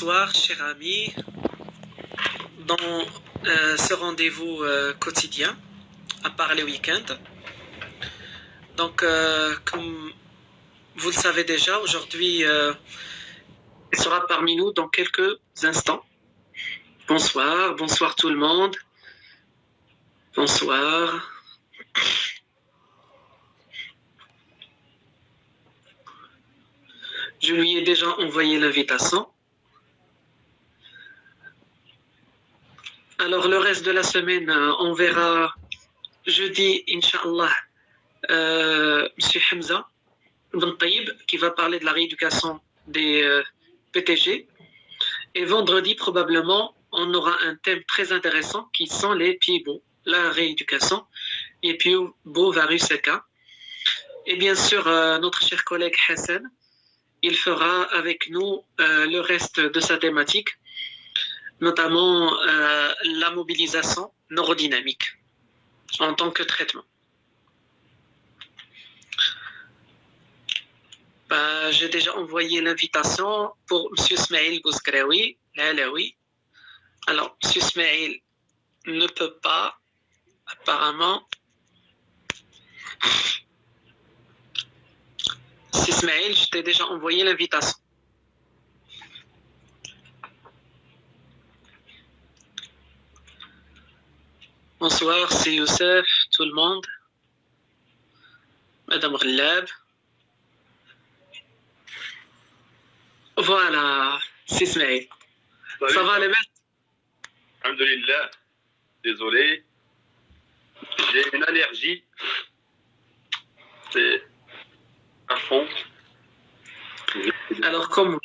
Bonsoir, chers amis, dans ce rendez-vous quotidien, à part les week-ends. Donc, comme vous le savez déjà, aujourd'hui, il sera parmi nous dans quelques instants. Bonsoir, bonsoir tout le monde. Bonsoir. Je lui ai déjà envoyé l'invitation. Alors, le reste de la semaine, on verra jeudi, Inch'Allah, M. Hamza Ben Taïb, qui va parler de la rééducation des PTG. Et vendredi, probablement, on aura un thème très intéressant qui sont les pieds-beaux, la rééducation, et pieds-beaux varus-seca. Et bien sûr, notre cher collègue Hassan, il fera avec nous le reste de sa thématique, notamment la mobilisation neurodynamique en tant que traitement. J'ai déjà envoyé l'invitation pour M. Smaïl Bouskraoui, l'Alaoui. Alors, M. Smaïl ne peut pas, apparemment. M. Smaïl, je t'ai déjà envoyé l'invitation. Bonsoir, c'est Youssef, tout le monde. Madame Rlab. Voilà, c'est Ismaël. Ça va les mecs? Alhamdulillah. Désolé. J'ai une allergie. C'est à fond. Alors comme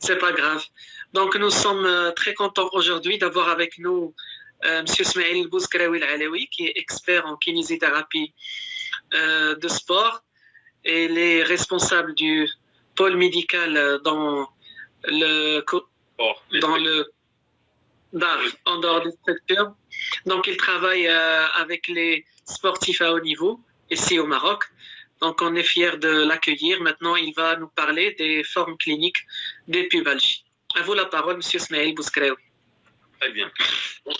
c'est pas grave. Donc nous sommes très contents aujourd'hui d'avoir avec nous M. Smaïl Bouskraoui Alaoui, qui est expert en kinésithérapie de sport et les responsables du pôle médical en dehors des structures. Donc, il travaille avec les sportifs à haut niveau ici au Maroc. Donc, on est fiers de l'accueillir. Maintenant, il va nous parler des formes cliniques des pubalgies. À vous la parole, M. Smaïl Bouskraoui. Très bien. Donc,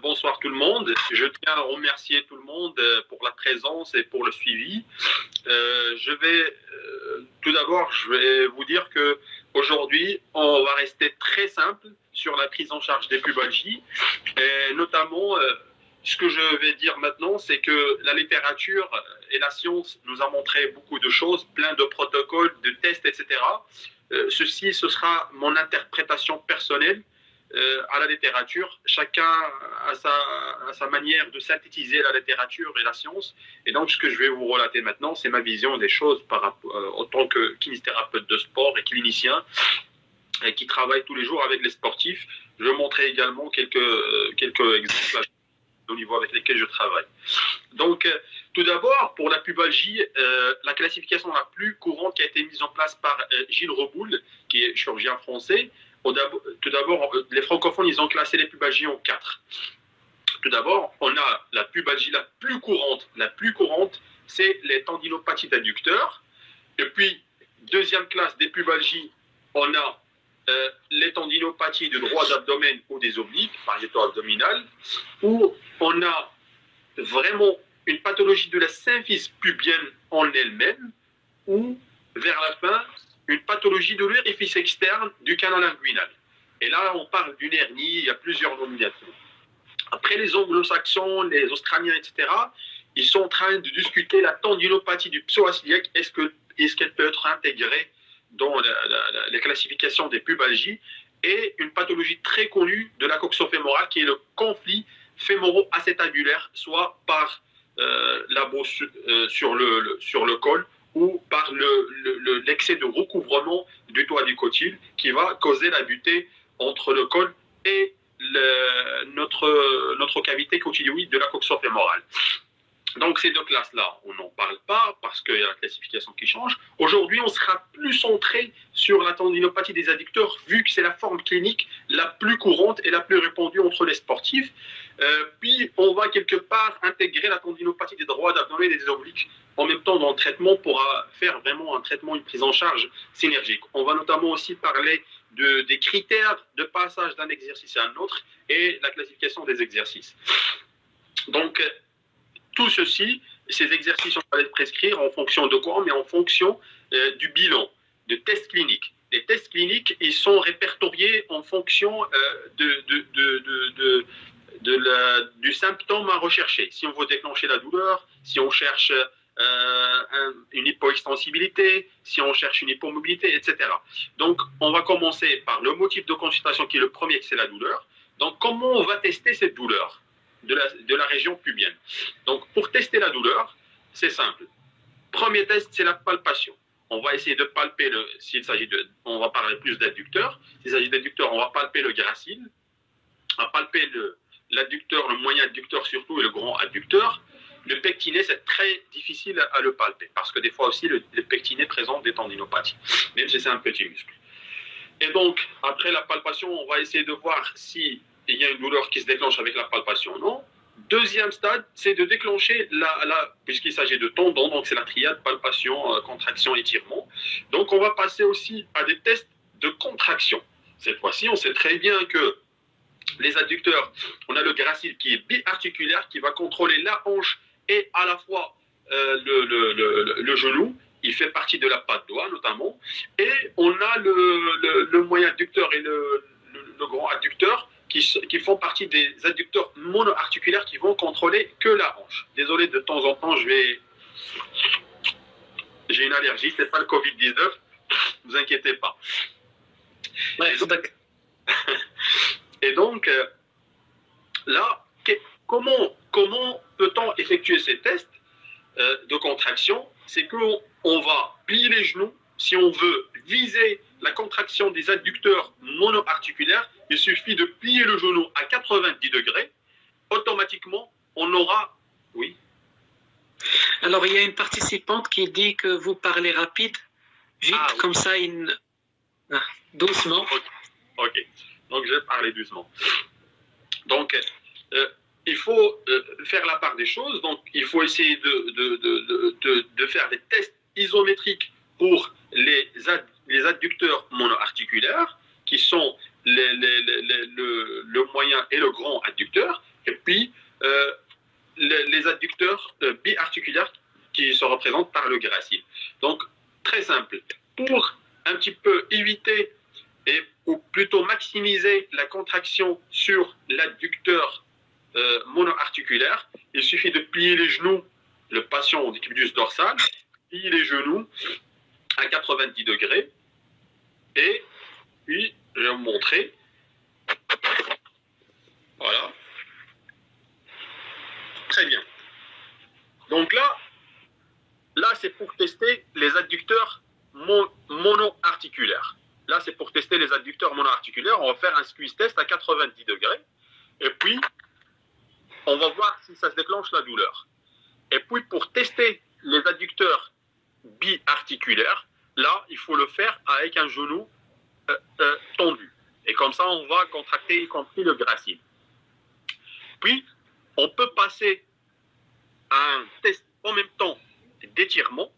bonsoir tout le monde. Je tiens à remercier tout le monde pour la présence et pour le suivi. Tout d'abord, je vais vous dire que aujourd'hui, on va rester très simple sur la prise en charge des pubalgies. Et notamment, ce que je vais dire maintenant, c'est que la littérature et la science nous a montré beaucoup de choses, plein de protocoles, de tests, etc. Ce sera mon interprétation personnelle à la littérature. Chacun a sa manière de synthétiser la littérature et la science. Et donc, ce que je vais vous relater maintenant, c'est ma vision des choses en tant que kinésithérapeute de sport et clinicien et qui travaille tous les jours avec les sportifs. Je vais montrer également quelques exemples au niveau avec lesquels je travaille. Donc, tout d'abord, pour la pubalgie, la classification la plus courante qui a été mise en place par Gilles Reboul, qui est chirurgien français. Tout d'abord, les francophones, ils ont classé les pubalgies en 4. Tout d'abord, on a la pubalgie la plus courante, c'est les tendinopathies d'adducteurs. Et puis, deuxième classe des pubalgies, on a les tendinopathies de droit d'abdomen ou des obliques, pariéto-abdominales, où on a vraiment une pathologie de la symphyse pubienne en elle-même, ou vers la fin, une pathologie de l'orifice externe du canal inguinal. Et là, on parle d'une hernie, il y a plusieurs nominations. Après, les anglo-saxons, les australiens, etc., ils sont en train de discuter la tendinopathie du psoas iliaque. Est-ce qu'elle peut être intégrée dans les classifications des pubalgies? Et une pathologie très connue de la coxo-fémorale qui est le conflit fémoro-acétabulaire, soit par la bosse sur le col, ou par l'excès de recouvrement du toit du cotyle qui va causer la butée entre le col et notre cavité cotylioïde de la coxo-fémorale. Donc, ces deux classes-là, on n'en parle pas parce qu'il y a la classification qui change. Aujourd'hui, on sera plus centré sur la tendinopathie des adducteurs, vu que c'est la forme clinique la plus courante et la plus répandue entre les sportifs. Puis, on va quelque part intégrer la tendinopathie des droits d'abdomen et des obliques en même temps dans le traitement pour faire vraiment un traitement, une prise en charge synergique. On va notamment aussi parler des critères de passage d'un exercice à un autre et la classification des exercices. Donc, tout ceci, ces exercices, on va les prescrire en fonction de quoi? Mais en fonction du bilan, de tests cliniques. Les tests cliniques, ils sont répertoriés en fonction du symptôme à rechercher. Si on veut déclencher la douleur, si on cherche une hypoextensibilité, si on cherche une hypomobilité, etc. Donc, on va commencer par le motif de consultation qui est le premier, c'est la douleur. Donc, comment on va tester cette douleur de la région pubienne? Donc, pour tester la douleur, c'est simple. Premier test, c'est la palpation. On va essayer de palper, on va parler plus d'adducteur. S'il s'agit d'adducteur, on va palper le gracile, on va palper l'adducteur, le moyen adducteur surtout et le grand adducteur. Le pectiné, c'est très difficile à le palper parce que des fois aussi, le pectiné présente des tendinopathies, même si c'est un petit muscle. Et donc, après la palpation, on va essayer de voir s'il y a une douleur qui se déclenche avec la palpation ou non. Deuxième stade, c'est de déclencher, puisqu'il s'agit de tendons, donc c'est la triade, palpation, contraction, étirement. Donc, on va passer aussi à des tests de contraction. Cette fois-ci, on sait très bien que les adducteurs, on a le gracile qui est biarticulaire, qui va contrôler la hanche et à la fois le genou. Il fait partie de la patte doigt notamment. Et on a le moyen adducteur et le grand adducteur qui font partie des adducteurs monoarticulaires qui vont contrôler que la hanche. Désolé, de temps en temps, j'ai une allergie, c'est pas le Covid-19, ne vous inquiétez pas. Ouais, et donc, là, comment peut-on effectuer ces tests de contraction? C'est qu'on va plier les genoux. Si on veut viser la contraction des adducteurs monoarticulaires, il suffit de plier le genou à 90 degrés. Automatiquement, on aura... Oui. Alors, il y a une participante qui dit que vous parlez rapide, vite, oui. Comme ça, doucement. Ok. Donc, je vais parler doucement. Donc, il faut faire la part des choses. Donc, il faut essayer de faire des tests isométriques pour les adducteurs monoarticulaires, qui sont le moyen et le grand adducteur, et puis les adducteurs biarticulaires qui se représentent par le gracile. Donc, très simple. Pour un petit peu éviter ou plutôt maximiser la contraction sur l'adducteur monoarticulaire, il suffit de plier les genoux, le patient au décubitus dorsal, plier les genoux à 90 degrés, et puis je vais vous montrer. Voilà. Très bien. Donc là c'est pour tester les adducteurs monoarticulaires. Là, c'est pour tester les adducteurs monoarticulaires. On va faire un squeeze test à 90 degrés. Et puis, on va voir si ça se déclenche la douleur. Et puis, pour tester les adducteurs biarticulaires, là, il faut le faire avec un genou tendu. Et comme ça, on va contracter y compris le gracile. Puis, on peut passer à un test en même temps d'étirement.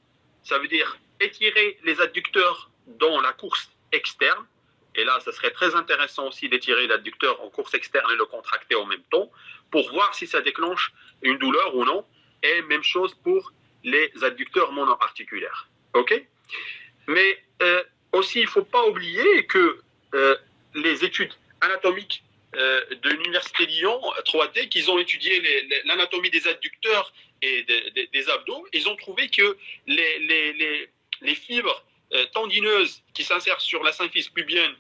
Ça veut dire étirer les adducteurs dans la course externe. Et là, ça serait très intéressant aussi d'étirer l'adducteur en course externe et le contracter en même temps pour voir si ça déclenche une douleur ou non. Et même chose pour les adducteurs monoarticulaires. OK? Mais aussi, il ne faut pas oublier que les études anatomiques de l'Université Lyon 3D, qu'ils ont étudié l'anatomie des adducteurs et des abdos, ils ont trouvé que les fibres tendineuses qui s'insèrent sur la symphyse pubienne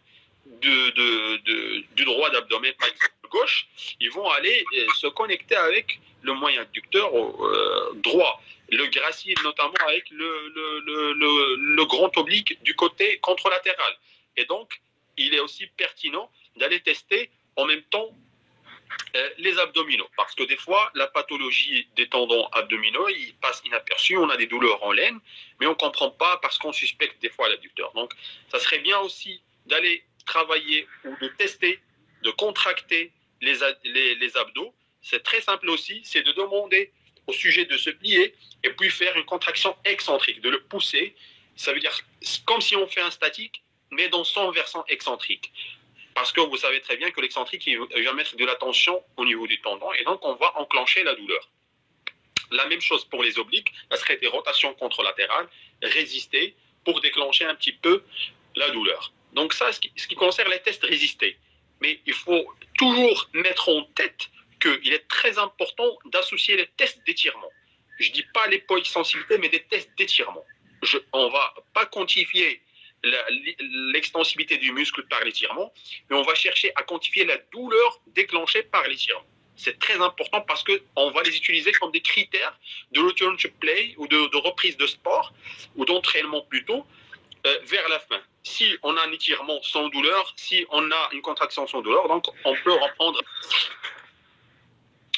du droit d'abdomen, par exemple gauche, ils vont aller se connecter avec le moyen adducteur droit, le gracile notamment avec le grand oblique du côté contralatéral. Et donc, il est aussi pertinent d'aller tester en même temps Les abdominaux, parce que des fois, la pathologie des tendons abdominaux, il passe inaperçu, on a des douleurs en laine, mais on ne comprend pas parce qu'on suspecte des fois l'adducteur. Donc, ça serait bien aussi d'aller travailler ou de tester, de contracter les abdos. C'est très simple aussi, c'est de demander au sujet de se plier et puis faire une contraction excentrique, de le pousser. Ça veut dire comme si on fait un statique, mais dans son versant excentrique. Parce que vous savez très bien que l'excentrique va mettre de la tension au niveau du tendon et donc on va enclencher la douleur. La même chose pour les obliques, ça serait des rotations contralatérales, résister pour déclencher un petit peu la douleur. Donc ça, ce qui concerne les tests résistés. Mais il faut toujours mettre en tête qu'il est très important d'associer les tests d'étirement. Je ne dis pas l'hypoextensibilité, mais des tests d'étirement. On ne va pas quantifier l'extensivité du muscle par l'étirement, mais on va chercher à quantifier la douleur déclenchée par l'étirement. C'est très important parce qu'on va les utiliser comme des critères de return to play ou de reprise de sport ou d'entraînement plutôt vers la fin. Si on a un étirement sans douleur, si on a une contraction sans douleur, donc on peut reprendre.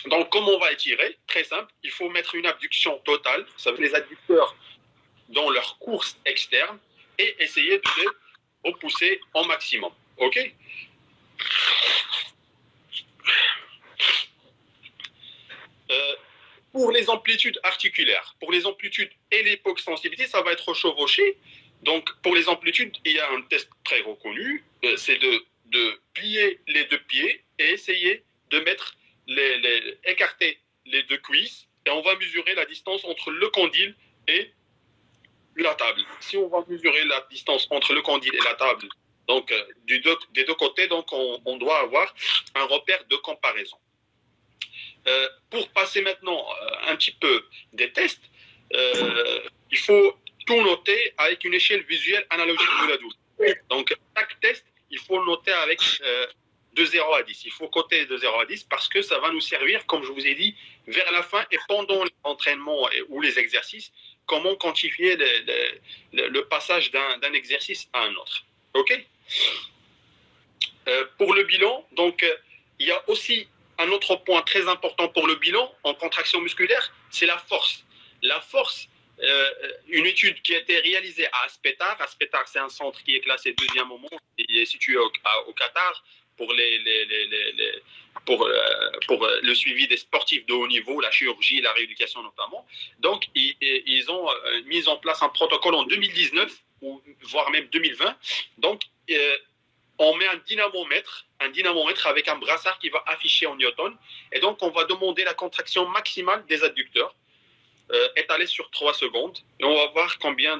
Donc, comme on va étirer, très simple, il faut mettre une abduction totale, ça veut dire les adducteurs dans leur course externe, et essayer de les repousser au maximum. OK? Pour les amplitudes articulaires, pour les amplitudes et l'hypoextensibilité, ça va être chevauché. Donc, pour les amplitudes, il y a un test très reconnu, c'est de plier les deux pieds et essayer de mettre écarter les deux cuisses, et on va mesurer la distance entre le condyle et la table. Si on va mesurer la distance entre le condyle et la table, donc des deux côtés, donc on doit avoir un repère de comparaison. Pour passer maintenant un petit peu des tests, il faut tout noter avec une échelle visuelle analogique de la douleur. Donc chaque test, il faut noter avec de 0 à 10. Il faut coter de 0 à 10 parce que ça va nous servir, comme je vous ai dit, vers la fin et pendant l'entraînement ou les exercices, comment quantifier le passage d'un exercice à un autre. OK? Pour le bilan, donc, il y a aussi un autre point très important pour le bilan en contraction musculaire, c'est la force. La force, une étude qui a été réalisée à Aspetar. Aspetar, c'est un centre qui est classé deuxième au monde, il est situé au Qatar pour le suivi des sportifs de haut niveau, la chirurgie, la rééducation notamment. Donc, ils ont mis en place un protocole en 2019, voire même 2020. Donc, on met un dynamomètre avec un brassard qui va afficher en newton. Et donc, on va demander la contraction maximale des adducteurs, étalée sur 3 secondes. Et on va voir combien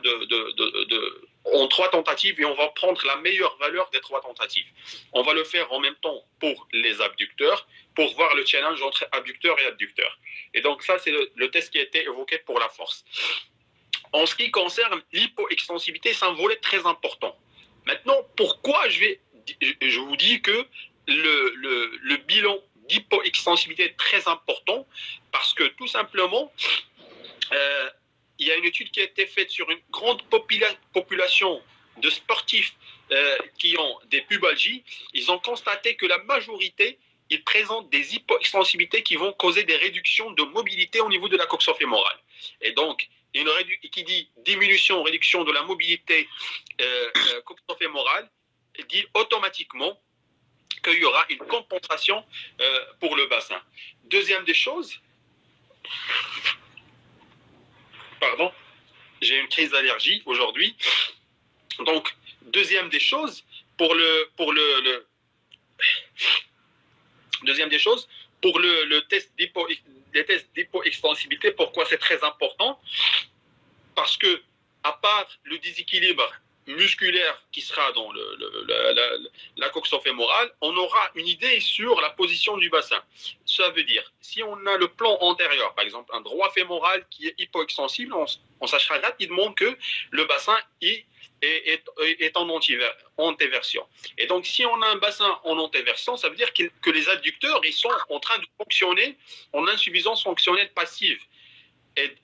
en 3 tentatives, et on va prendre la meilleure valeur des 3 tentatives. On va le faire en même temps pour les abducteurs, pour voir le challenge entre abducteurs et adducteurs. Et donc, ça, c'est le test qui a été évoqué pour la force. En ce qui concerne l'hypoextensivité, c'est un volet très important. Maintenant, pourquoi je vous dis que le bilan d'hypoextensibilité est très important? Parce que tout simplement, il y a une étude qui a été faite sur une grande population de sportifs qui ont des pubalgies. Ils ont constaté que la majorité, ils présentent des hypoextensibilités qui vont causer des réductions de mobilité au niveau de la coxo-fémorale. Et donc, qui dit diminution, réduction de la mobilité coxo-fémorale, dit automatiquement qu'il y aura une compensation pour le bassin. Deuxième des choses, pardon, j'ai une crise d'allergie aujourd'hui. Donc, deuxième des choses, deuxième des choses, pour les tests d'hypoextensibilité, pourquoi c'est très important? Parce que, à part le déséquilibre musculaire qui sera dans la coxo-fémorale, on aura une idée sur la position du bassin. Ça veut dire, si on a le plan antérieur, par exemple un droit fémoral qui est hypoextensible, on sachera rapidement que le bassin est en antéversion. Et donc, si on a un bassin en antéversion, ça veut dire que les adducteurs ils sont en train de fonctionner en insuffisance fonctionnelle passive, et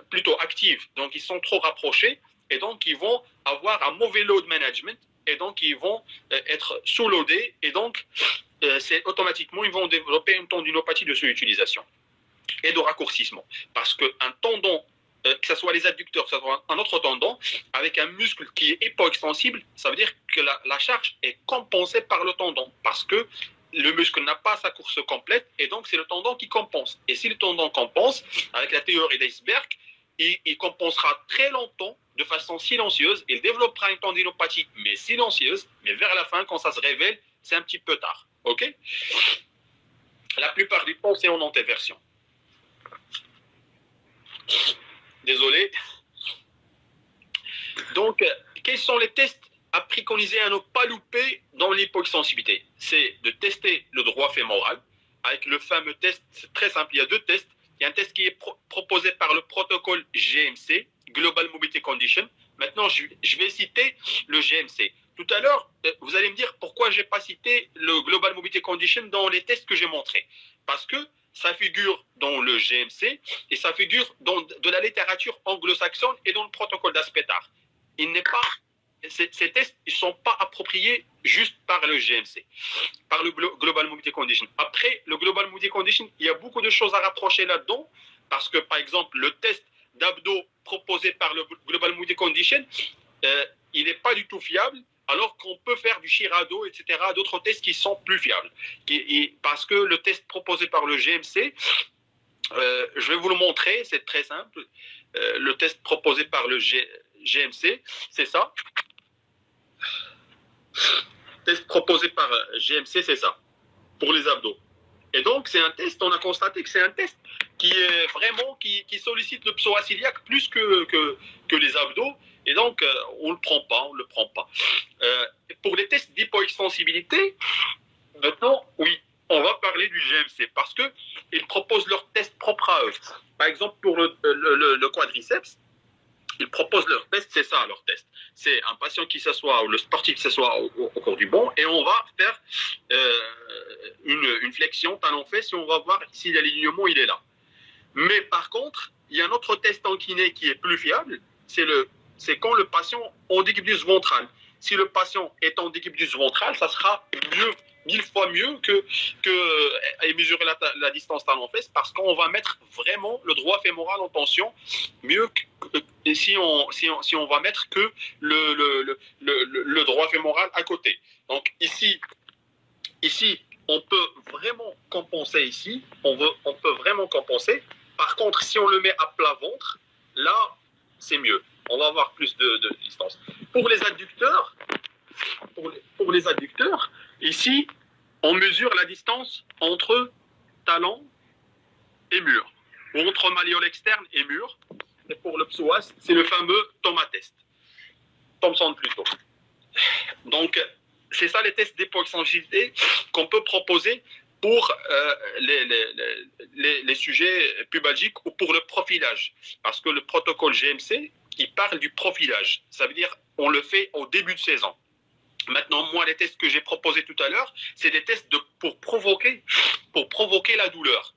plutôt active. Donc, ils sont trop rapprochés, et donc, ils vont avoir un mauvais load management, et donc, ils vont être sous-loadés, et donc, c'est automatiquement, ils vont développer une tendinopathie de surutilisation et de raccourcissement. Parce qu'un tendon, que ce soit les adducteurs, que ce soit un autre tendon, avec un muscle qui est hypoextensible, ça veut dire que la charge est compensée par le tendon. Parce que le muscle n'a pas sa course complète et donc c'est le tendon qui compense. Et si le tendon compense, avec la théorie d'Iceberg, il compensera très longtemps de façon silencieuse. Il développera une tendinopathie, mais silencieuse. Mais vers la fin, quand ça se révèle, c'est un petit peu tard. OK? La plupart du temps, c'est en antéversion. Désolé. Donc, quels sont les tests à préconiser à ne pas louper dans l'hypoextensibilité? C'est de tester le droit fémoral avec le fameux test. C'est très simple, il y a deux tests. Il y a un test qui est proposé par le protocole GMC, Global Mobility Condition. Maintenant, je vais citer le GMC. Tout à l'heure, vous allez me dire pourquoi je n'ai pas cité le Global Mobility Condition dans les tests que j'ai montrés. Parce que ça figure dans le GMC et ça figure dans de la littérature anglo-saxonne et dans le protocole d'Aspetar. Ces tests ne sont pas appropriés juste par le GMC, par le Global Mobility Condition. Après, le Global Mobility Condition, il y a beaucoup de choses à rapprocher là-dedans, parce que, par exemple, le test d'abdos proposé par le Global Mobility Condition, il n'est pas du tout fiable, alors qu'on peut faire du Shirado, etc., d'autres tests qui sont plus fiables. Parce que le test proposé par le GMC, je vais vous le montrer, c'est très simple. Le test proposé par le GMC, c'est ça. Test proposé par GMC, c'est ça, pour les abdos. Et donc, c'est un test, on a constaté que c'est un test qui est vraiment, qui sollicite le psoas-iliaque plus que les abdos. Et donc, on ne le prend pas. Pour les tests d'hypoextensibilité, maintenant, oui, on va parler du GMC parce qu'ils proposent leur test propre à eux. Par exemple, pour le quadriceps, ils proposent leur test, c'est ça leur test. C'est un patient qui s'assoit, ou le sportif qui s'assoit au cours du banc, et on va faire une flexion talon-fesse et on va voir si l'alignement il est là. Mais par contre, il y a un autre test en kiné qui est plus fiable, c'est quand le patient est en décubitus ventral. Si le patient est en décubitus ventral, ça sera mieux, 1000 fois mieux que mesurer la distance talon-fesse, parce qu'on va mettre vraiment le droit fémoral en tension mieux que si on va mettre que le droit fémoral à côté. Donc ici, on peut vraiment compenser ici, on peut vraiment compenser. Par contre, si on le met à plat ventre, là, c'est mieux. On va avoir plus de distance. Pour les adducteurs, ici, on mesure la distance entre talon et mur, ou entre malléole externe et mur. Et pour le psoas, c'est le fameux TOMA test. Thomson plutôt. Donc, c'est ça les tests d'hypoextensibilité qu'on peut proposer pour les sujets pubalgiques ou pour le profilage. Parce que le protocole GMC, il parle du profilage. Ça veut dire on le fait au début de saison. Maintenant, moi, les tests que j'ai proposés tout à l'heure, c'est des tests pour provoquer la douleur.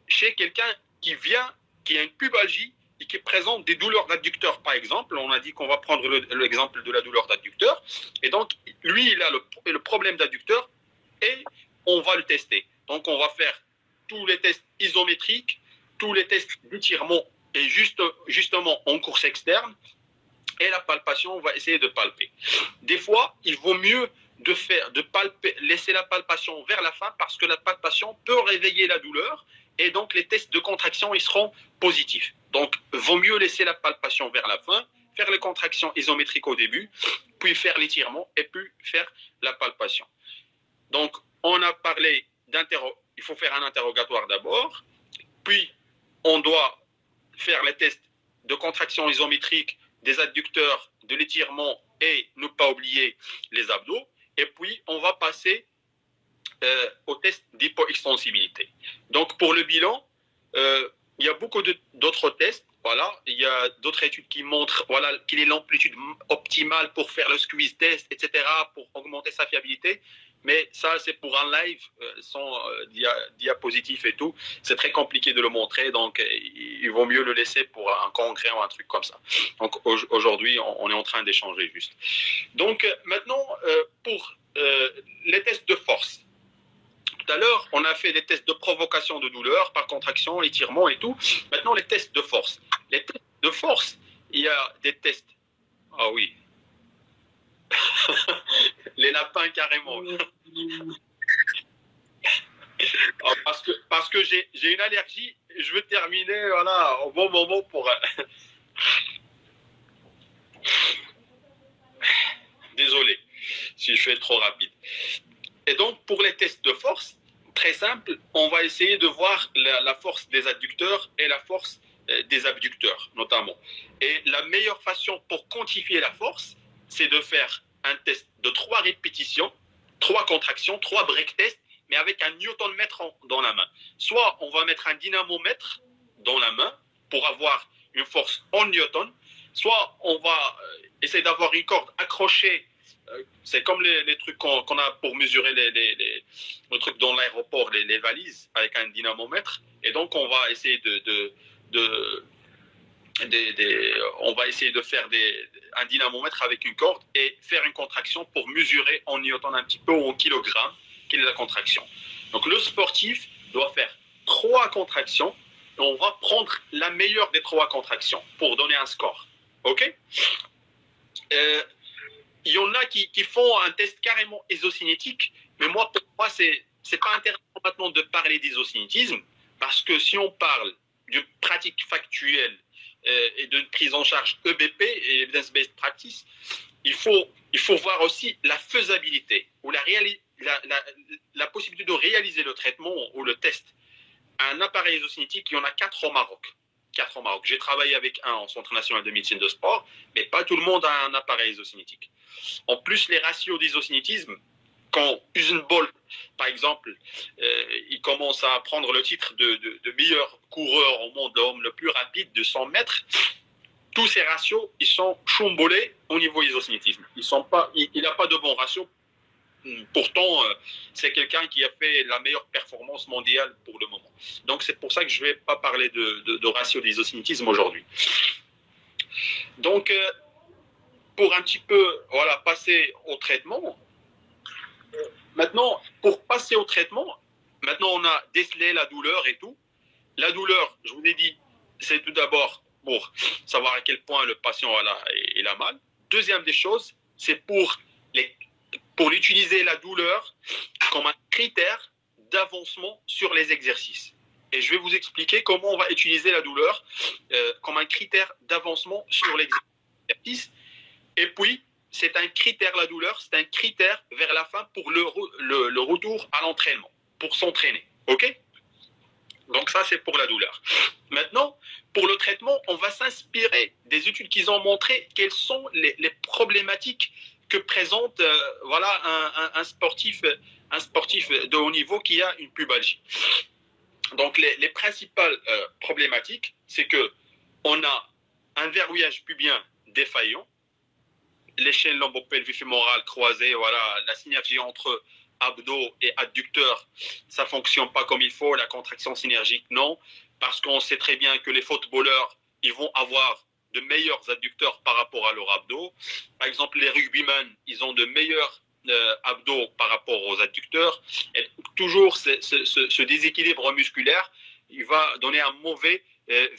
Chez quelqu'un qui a une pubalgie et qui présente des douleurs d'adducteur, par exemple, on a dit qu'on va prendre l'exemple de la douleur d'adducteur, et donc, lui, il a le problème d'adducteur, et on va le tester. Donc, on va faire tous les tests isométriques, tous les tests d'étirement, et justement en course externe, et la palpation, on va essayer de palper. Des fois, il vaut mieux laisser la palpation vers la fin, parce que la palpation peut réveiller la douleur, et donc les tests de contraction, ils seront positifs. Donc, il vaut mieux laisser la palpation vers la fin, faire les contractions isométriques au début, puis faire l'étirement, et puis faire la palpation. Donc, on a parlé il faut faire un interrogatoire d'abord, puis on doit faire les tests de contraction isométrique des adducteurs, de l'étirement et ne pas oublier les abdos. Et puis, on va passer au test d'hypoextensibilité. Donc, pour le bilan, il y a beaucoup d'autres tests. Voilà, il y a d'autres études qui montrent quelle est l'amplitude optimale pour faire le squeeze test, etc., pour augmenter sa fiabilité. Mais ça, c'est pour un live sans diapositive et tout. C'est très compliqué de le montrer, donc il vaut mieux le laisser pour un congrès ou un truc comme ça. Donc aujourd'hui, on est en train d'échanger juste. Donc maintenant, pour les tests de force. tout à l'heure, on a fait des tests de provocation de douleur par contraction, étirement et tout. Maintenant, les tests de force. Les tests de force, il y a des tests. Ah oui. Les lapins carrément. Parce que j'ai une allergie. Je veux terminer voilà, au bon moment pour... Désolé si je fais trop rapide. Et donc, pour les tests de force, très simple, on va essayer de voir la force des adducteurs et la force des abducteurs, notamment. Et la meilleure façon pour quantifier la force, c'est de faire un test de 3 répétitions, 3 contractions, 3 break tests, mais avec un newtonmètre dans la main. Soit on va mettre un dynamomètre dans la main pour avoir une force en newton, soit on va essayer d'avoir une corde accrochée. C'est comme les trucs qu'on a pour mesurer les trucs dans l'aéroport, les valises, avec un dynamomètre. Et donc, on va essayer on va essayer de faire un dynamomètre avec une corde et faire une contraction pour mesurer en newton un petit peu ou en kilogrammes quelle est la contraction. Donc, le sportif doit faire 3 contractions et on va prendre la meilleure des 3 contractions pour donner un score. OK? Il y en a qui font un test carrément isocinétique, mais moi, pour moi, c'est pas intéressant maintenant de parler d'isocinétisme, parce que si on parle d'une pratique factuelle et d'une prise en charge EBP, Evidence-Based Practice, il faut voir aussi la faisabilité ou la possibilité de réaliser le traitement ou le test. Un appareil isocinétique, il y en a 4 au Maroc. 4 au Maroc. J'ai travaillé avec un en Centre national de médecine de sport, mais pas tout le monde a un appareil isocinétique. En plus, les ratios d'isocinétisme, quand Usain Bolt, par exemple, il commence à prendre le titre de meilleur coureur au monde, l'homme le plus rapide de 100 mètres, tous ces ratios, ils sont chamboulés au niveau isocinétisme. Il n'a pas de bon ratio. Pourtant, c'est quelqu'un qui a fait la meilleure performance mondiale pour le moment. Donc, c'est pour ça que je ne vais pas parler de ratio d'isocinétisme aujourd'hui. Donc, pour un petit peu voilà, passer au traitement, maintenant, pour passer au traitement, maintenant, on a décelé la douleur et tout. La douleur, je vous ai dit, c'est tout d'abord pour savoir à quel point le patient il a mal. Deuxième des choses, c'est pour l'utiliser la douleur comme un critère d'avancement sur les exercices. Et je vais vous expliquer comment on va utiliser la douleur comme un critère d'avancement sur l'exercice. Et puis, c'est un critère, la douleur, c'est un critère vers la fin pour le retour à l'entraînement, pour s'entraîner. OK? Donc ça, c'est pour la douleur. Maintenant, pour le traitement, on va s'inspirer des études qui ont montré quelles sont les problématiques que présente un sportif de haut niveau qui a une pubalgie. Donc les principales problématiques, c'est qu'on a un verrouillage pubien défaillant, les chaînes lombo-pelvifémorales croisées, voilà, la synergie entre abdos et adducteurs, ça ne fonctionne pas comme il faut, la contraction synergique, non, parce qu'on sait très bien que les footballeurs, ils vont avoir de meilleurs adducteurs par rapport à leurs abdos. Par exemple, les rugbymen, ils ont de meilleurs abdos par rapport aux adducteurs. Et toujours ce déséquilibre musculaire, il va donner un mauvais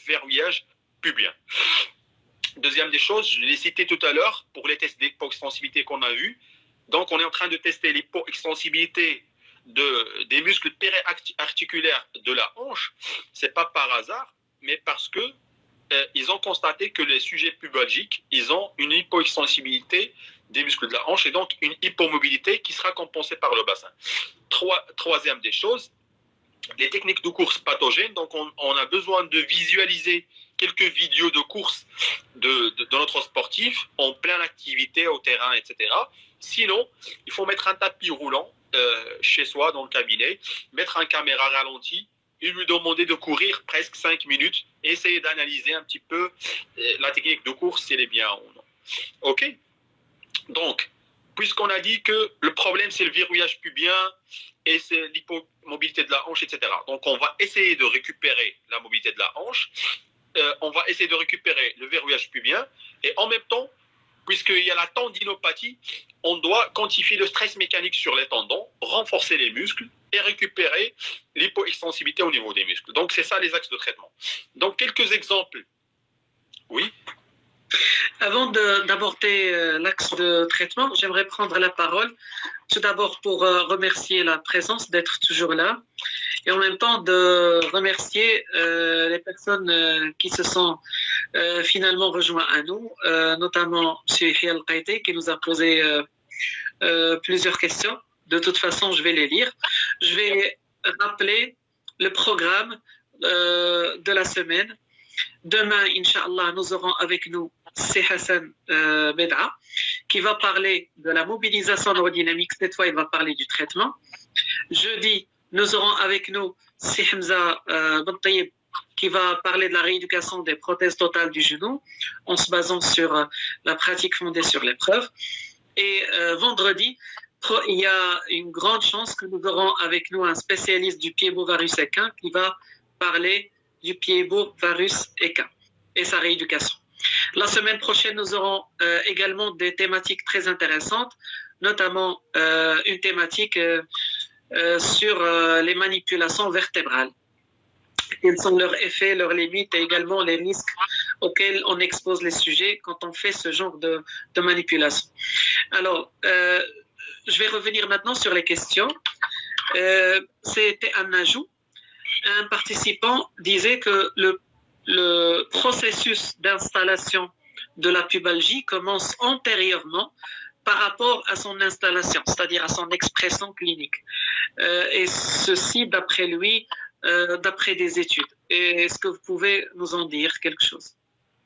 verrouillage pubien. Deuxième des choses, je l'ai cité tout à l'heure, pour les tests d'hypoextensivité qu'on a vus. Donc, on est en train de tester l'hypoextensivité des muscles périarticulaires de la hanche. Ce n'est pas par hasard, mais parce que ils ont constaté que les sujets pubalgiques, ils ont une hypoextensibilité des muscles de la hanche et donc une hypomobilité qui sera compensée par le bassin. Troisième des choses, les techniques de course pathogènes. Donc, on a besoin de visualiser quelques vidéos de course de notre sportif en pleine activité au terrain, etc. Sinon, il faut mettre un tapis roulant chez soi dans le cabinet, mettre un caméra ralenti et lui demander de courir presque 5 minutes et essayer d'analyser un petit peu la technique de course, si elle est bien ou non. OK? Donc, puisqu'on a dit que le problème, c'est le verrouillage pubien et c'est l'hypomobilité de la hanche, etc. Donc, on va essayer de récupérer la mobilité de la hanche, on va essayer de récupérer le verrouillage pubien et en même temps, puisqu'il y a la tendinopathie, on doit quantifier le stress mécanique sur les tendons, renforcer les muscles et récupérer l'hypoextensibilité au niveau des muscles. Donc, c'est ça les axes de traitement. Donc, quelques exemples. Oui. Avant d'aborder l'axe de traitement, j'aimerais prendre la parole, tout d'abord pour remercier la présence, d'être toujours là, et en même temps de remercier les personnes qui se sont finalement rejoints à nous, notamment M. Hial Qaïté qui nous a posé plusieurs questions. De toute façon, je vais les lire. Je vais rappeler le programme de la semaine. Demain, Inch'Allah, nous aurons avec nous c'est Hassan Bed'a qui va parler de la mobilisation neurodynamique. Cette fois, il va parler du traitement. Jeudi, nous aurons avec nous c'est Hamza Ben Taïeb qui va parler de la rééducation des prothèses totales du genou en se basant sur la pratique fondée sur l'épreuve. Et vendredi, il y a une grande chance que nous aurons avec nous un spécialiste du pied-bout varus équin qui va parler du pied-bout varus équin et sa rééducation. La semaine prochaine, nous aurons également des thématiques très intéressantes, notamment une thématique sur les manipulations vertébrales. Quels sont leurs effets, leurs limites et également les risques auxquels on expose les sujets quand on fait ce genre de manipulation. Alors, je vais revenir maintenant sur les questions. C'était un ajout. Un participant disait que le processus d'installation de la pubalgie commence antérieurement par rapport à son installation, c'est-à-dire à son expression clinique. Et ceci, d'après lui, d'après des études. Est-ce que vous pouvez nous en dire quelque chose?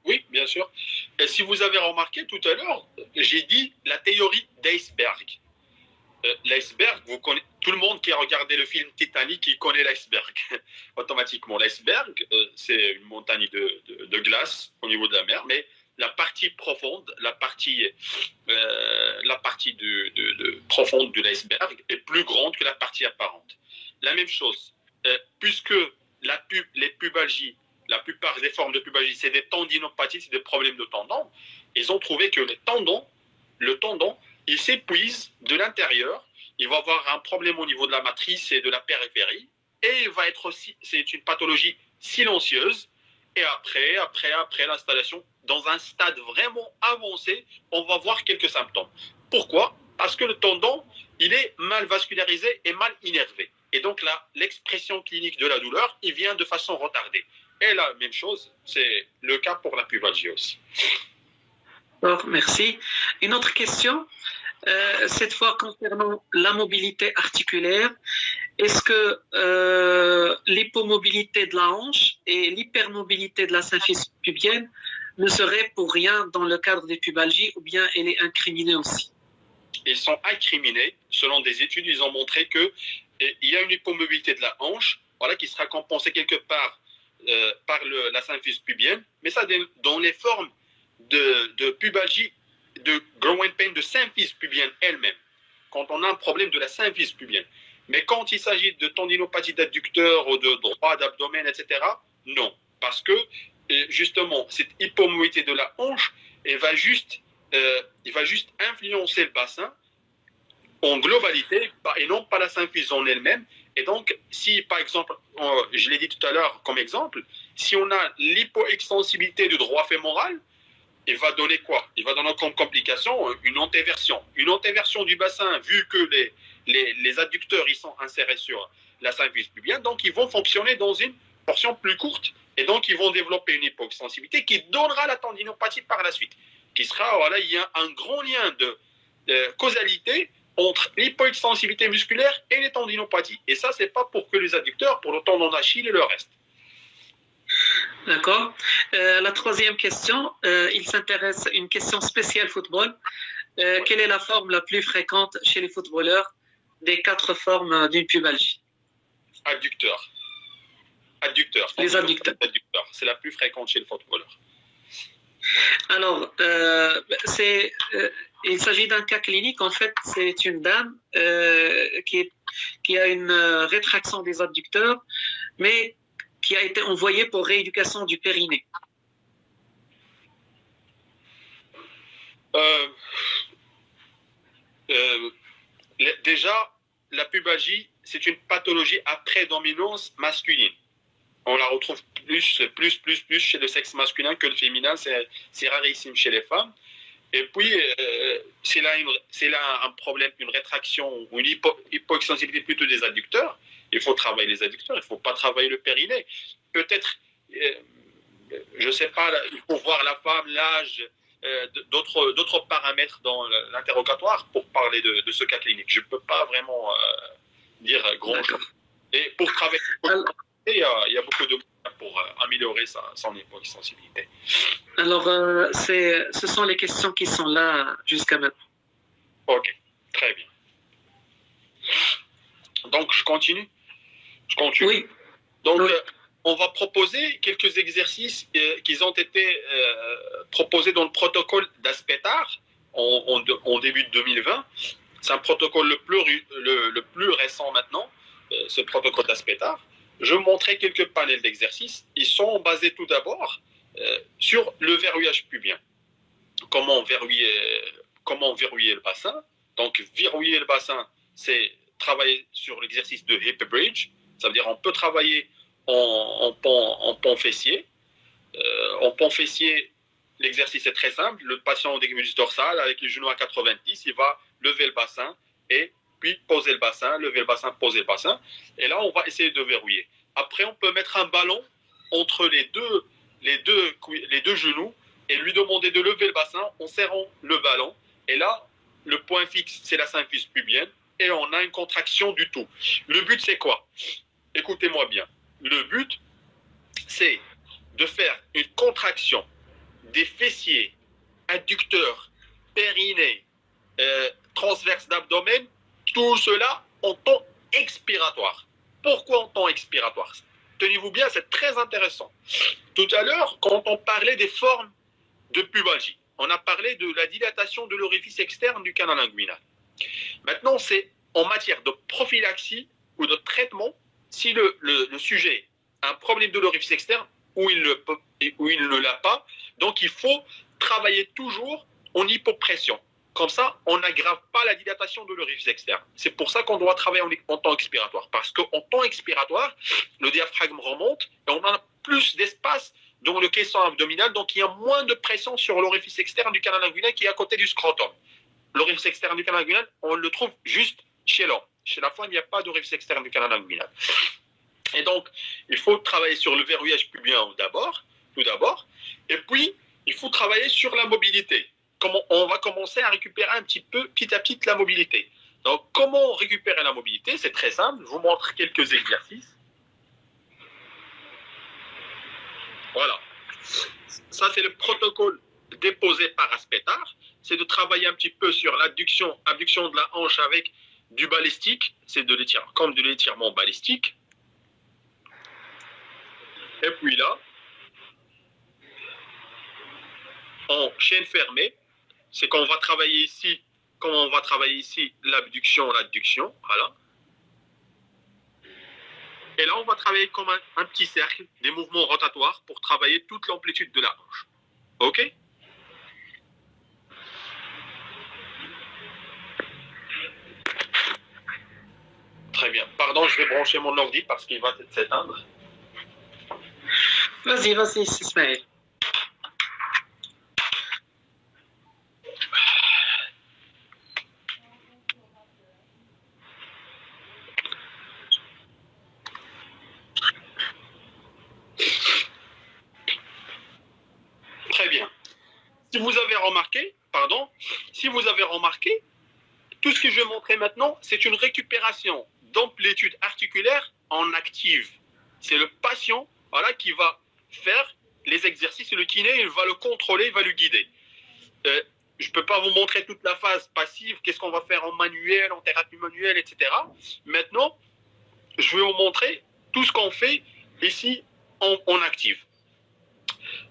Oui, bien sûr. Et si vous avez remarqué tout à l'heure, j'ai dit la théorie d'iceberg. L'iceberg, tout le monde qui a regardé le film Titanic, il connaît l'iceberg automatiquement. L'iceberg, c'est une montagne de glace au niveau de la mer, mais la partie profonde, la partie profonde de l'iceberg est plus grande que la partie apparente. La même chose, puisque les pubalgies, la plupart des formes de pubalgie, c'est des tendinopathies, c'est des problèmes de tendons, ils ont trouvé que le tendon, il s'épuise de l'intérieur, il va avoir un problème au niveau de la matrice et de la périphérie, et il va être aussi, c'est une pathologie silencieuse, et après l'installation, dans un stade vraiment avancé, on va voir quelques symptômes. Pourquoi? Parce que le tendon, il est mal vascularisé et mal innervé. Et donc là, l'expression clinique de la douleur, il vient de façon retardée. Et la même chose, c'est le cas pour la pubalgie aussi. Alors, merci. Une autre question, cette fois concernant la mobilité articulaire. Est-ce que l'hypomobilité de la hanche et l'hypermobilité de la symphyse pubienne ne seraient pour rien dans le cadre des pubalgies ou bien elle est incriminée aussi? Ils sont incriminés. Selon des études, ils ont montré qu'il y a une hypomobilité de la hanche, voilà, qui sera compensée quelque part par la symphyse pubienne, mais ça dans les formes de pubalgie, de growing pain, de symphyse pubienne elle-même, quand on a un problème de la symphyse pubienne. Mais quand il s'agit de tendinopathie d'adducteur ou de droit d'abdomen, etc., non. Parce que, justement, cette hypomobilité de la hanche, il va juste influencer le bassin en globalité et non pas la symphyse en elle-même. Et donc, si par exemple, je l'ai dit tout à l'heure comme exemple, si on a l'hypoextensibilité du droit fémoral, il va donner quoi? Il va donner comme complication une antéversion. Une antéversion du bassin, vu que les adducteurs ils sont insérés sur la symphyse pubienne, donc ils vont fonctionner dans une portion plus courte. Et donc, ils vont développer une hypoextensibilité qui donnera la tendinopathie par la suite. Qui sera, voilà, il y a un grand lien de causalité entre l'hypoextensibilité musculaire et les tendinopathies. Et ça, c'est pas pour que les adducteurs, pour le tendon d'Achille et le reste. D'accord. La troisième question, il s'intéresse à une question spéciale football. Quelle est la forme la plus fréquente chez les footballeurs des 4 formes d'une pubalgie? Adducteur. Les adducteurs. C'est la plus fréquente chez le footballeur. Alors, il s'agit d'un cas clinique. En fait, c'est une dame qui a une rétraction des adducteurs, mais qui a été envoyée pour rééducation du périnée. Euh, euh, déjà, la pubalgie, c'est une pathologie à prédominance masculine. On la retrouve plus chez le sexe masculin que le féminin. C'est rarissime chez les femmes. Et puis, c'est là un problème, une rétraction ou une hypoextensibilité plutôt des adducteurs. Il faut travailler les adducteurs, il ne faut pas travailler le périnée. Peut-être, je ne sais pas, il faut voir la femme, l'âge, d'autres paramètres dans l'interrogatoire pour parler de ce cas clinique. Je ne peux pas vraiment dire grand-chose. Et pour travailler, il y a beaucoup de moyens pour améliorer son hypoextensibilité. Alors, ce sont les questions qui sont là jusqu'à maintenant. Ok, très bien. Donc, je continue. Oui. Donc, oui. On va proposer quelques exercices qui ont été proposés dans le protocole d'Aspetar en début de 2020. C'est un protocole le plus récent maintenant, ce protocole d'Aspetar. Je vais montrer quelques panels d'exercices. Ils sont basés tout d'abord sur le verrouillage pubien. Comment verrouiller le bassin. Donc, verrouiller le bassin, c'est travailler sur l'exercice de hip bridge. Ça veut dire on peut travailler en pont fessier. En pont fessier, l'exercice est très simple. Le patient au décubitus dorsal, avec les genoux à 90, il va lever le bassin et puis poser le bassin, lever le bassin, poser le bassin. Et là, on va essayer de verrouiller. Après, on peut mettre un ballon entre les deux genoux et lui demander de lever le bassin en serrant le ballon. Et là, le point fixe, c'est la symphyse pubienne et on a une contraction du tout. Le but, c'est quoi? Écoutez-moi bien. Le but, c'est de faire une contraction des fessiers, adducteurs, périnée, transverse d'abdomen, tout cela en temps expiratoire. Pourquoi en temps expiratoire? Tenez-vous bien, c'est très intéressant. Tout à l'heure, quand on parlait des formes de pubalgie, on a parlé de la dilatation de l'orifice externe du canal inguinal. Maintenant, c'est en matière de prophylaxie ou de traitement, si le sujet a un problème de l'orifice externe ou il ne l'a pas, donc il faut travailler toujours en hypopression. Comme ça, on n'aggrave pas la dilatation de l'orifice externe. C'est pour ça qu'on doit travailler en temps expiratoire. Parce qu'en temps expiratoire, le diaphragme remonte et on a plus d'espace dans le caisson abdominal, donc il y a moins de pression sur l'orifice externe du canal inguinal qui est à côté du scrotum. L'orifice externe du canal inguinal, on le trouve juste chez l'homme. Chez la femme, il n'y a pas d'orifice externe du canal inguinal. Et donc, il faut travailler sur le verrouillage pubien tout d'abord, et puis, il faut travailler sur la mobilité. On va commencer à récupérer petit à petit, la mobilité. Donc, comment récupérer la mobilité? C'est très simple. Je vous montre quelques exercices. Voilà. Ça, c'est le protocole déposé par Aspetar. C'est de travailler un petit peu sur l'abduction de la hanche avec du balistique. C'est comme de l'étirement balistique. Et puis là, en chaîne fermée, c'est qu'on va travailler ici, l'abduction, l'adduction, voilà. Et là, on va travailler comme un petit cercle, des mouvements rotatoires pour travailler toute l'amplitude de la hanche. OK? Très bien. Pardon, je vais brancher mon ordi parce qu'il va s'éteindre. Vas-y, Ismaël. Très bien. Si vous avez remarqué, tout ce que je vais montrer maintenant, c'est une récupération d'amplitude articulaire en active. C'est le patient, voilà, qui va faire les exercices et le kiné, il va le contrôler, il va le guider. Je ne peux pas vous montrer toute la phase passive, qu'est-ce qu'on va faire en manuel, en thérapie manuelle, etc. Maintenant, je vais vous montrer tout ce qu'on fait ici en active.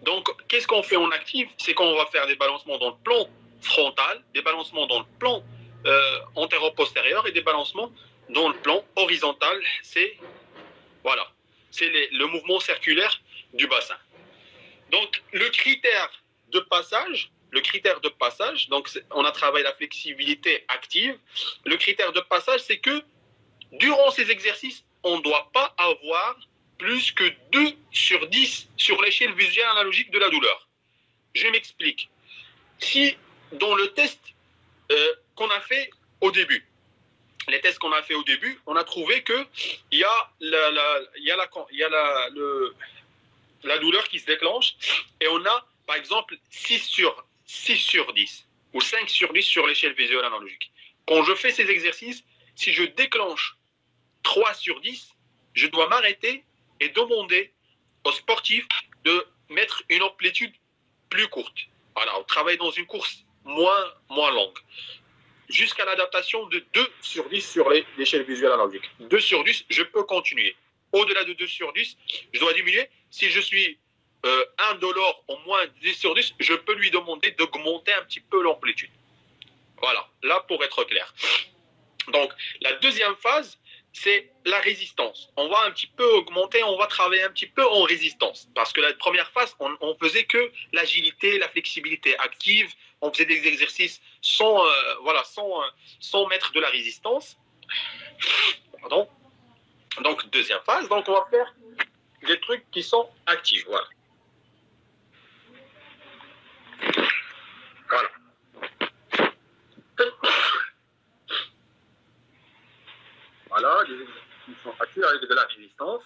Donc, qu'est-ce qu'on fait en active? C'est qu'on va faire des balancements dans le plan frontal, des balancements dans le plan antéro-postérieur et des balancements dans le plan horizontal. C'est le mouvement circulaire du bassin. Donc, le critère de passage, le critère de passage, donc on a travaillé la flexibilité active. Le critère de passage, c'est que durant ces exercices, on ne doit pas avoir plus que 2 sur 10 sur l'échelle visuelle analogique de la douleur. Je m'explique. Si dans le test qu'on a fait au début, les tests qu'on a fait au début, on a trouvé qu'il y a la douleur qui se déclenche et on a, par exemple, 6 sur 10 ou 5 sur 10 sur l'échelle visuelle analogique. Quand je fais ces exercices, si je déclenche 3 sur 10, je dois m'arrêter et demander aux sportifs de mettre une amplitude plus courte. Voilà, on travaille dans une course moins longue. Jusqu'à l'adaptation de 2 sur 10 sur l'échelle visuelle analogique. 2 sur 10, je peux continuer. Au-delà de 2 sur 10, je dois diminuer. Si je suis indolore au moins 10 sur 10, je peux lui demander d'augmenter un petit peu l'amplitude. Voilà, là pour être clair. Donc, la deuxième phase, c'est la résistance. On va un petit peu augmenter, on va travailler un petit peu en résistance. Parce que la première phase, on faisait que l'agilité, la flexibilité active, on faisait des exercices sans mettre de la résistance. Pardon. Donc, deuxième phase, donc on va faire des trucs qui sont actifs. Voilà. Voilà. Voilà, des exercices qui sont actifs avec de la résistance.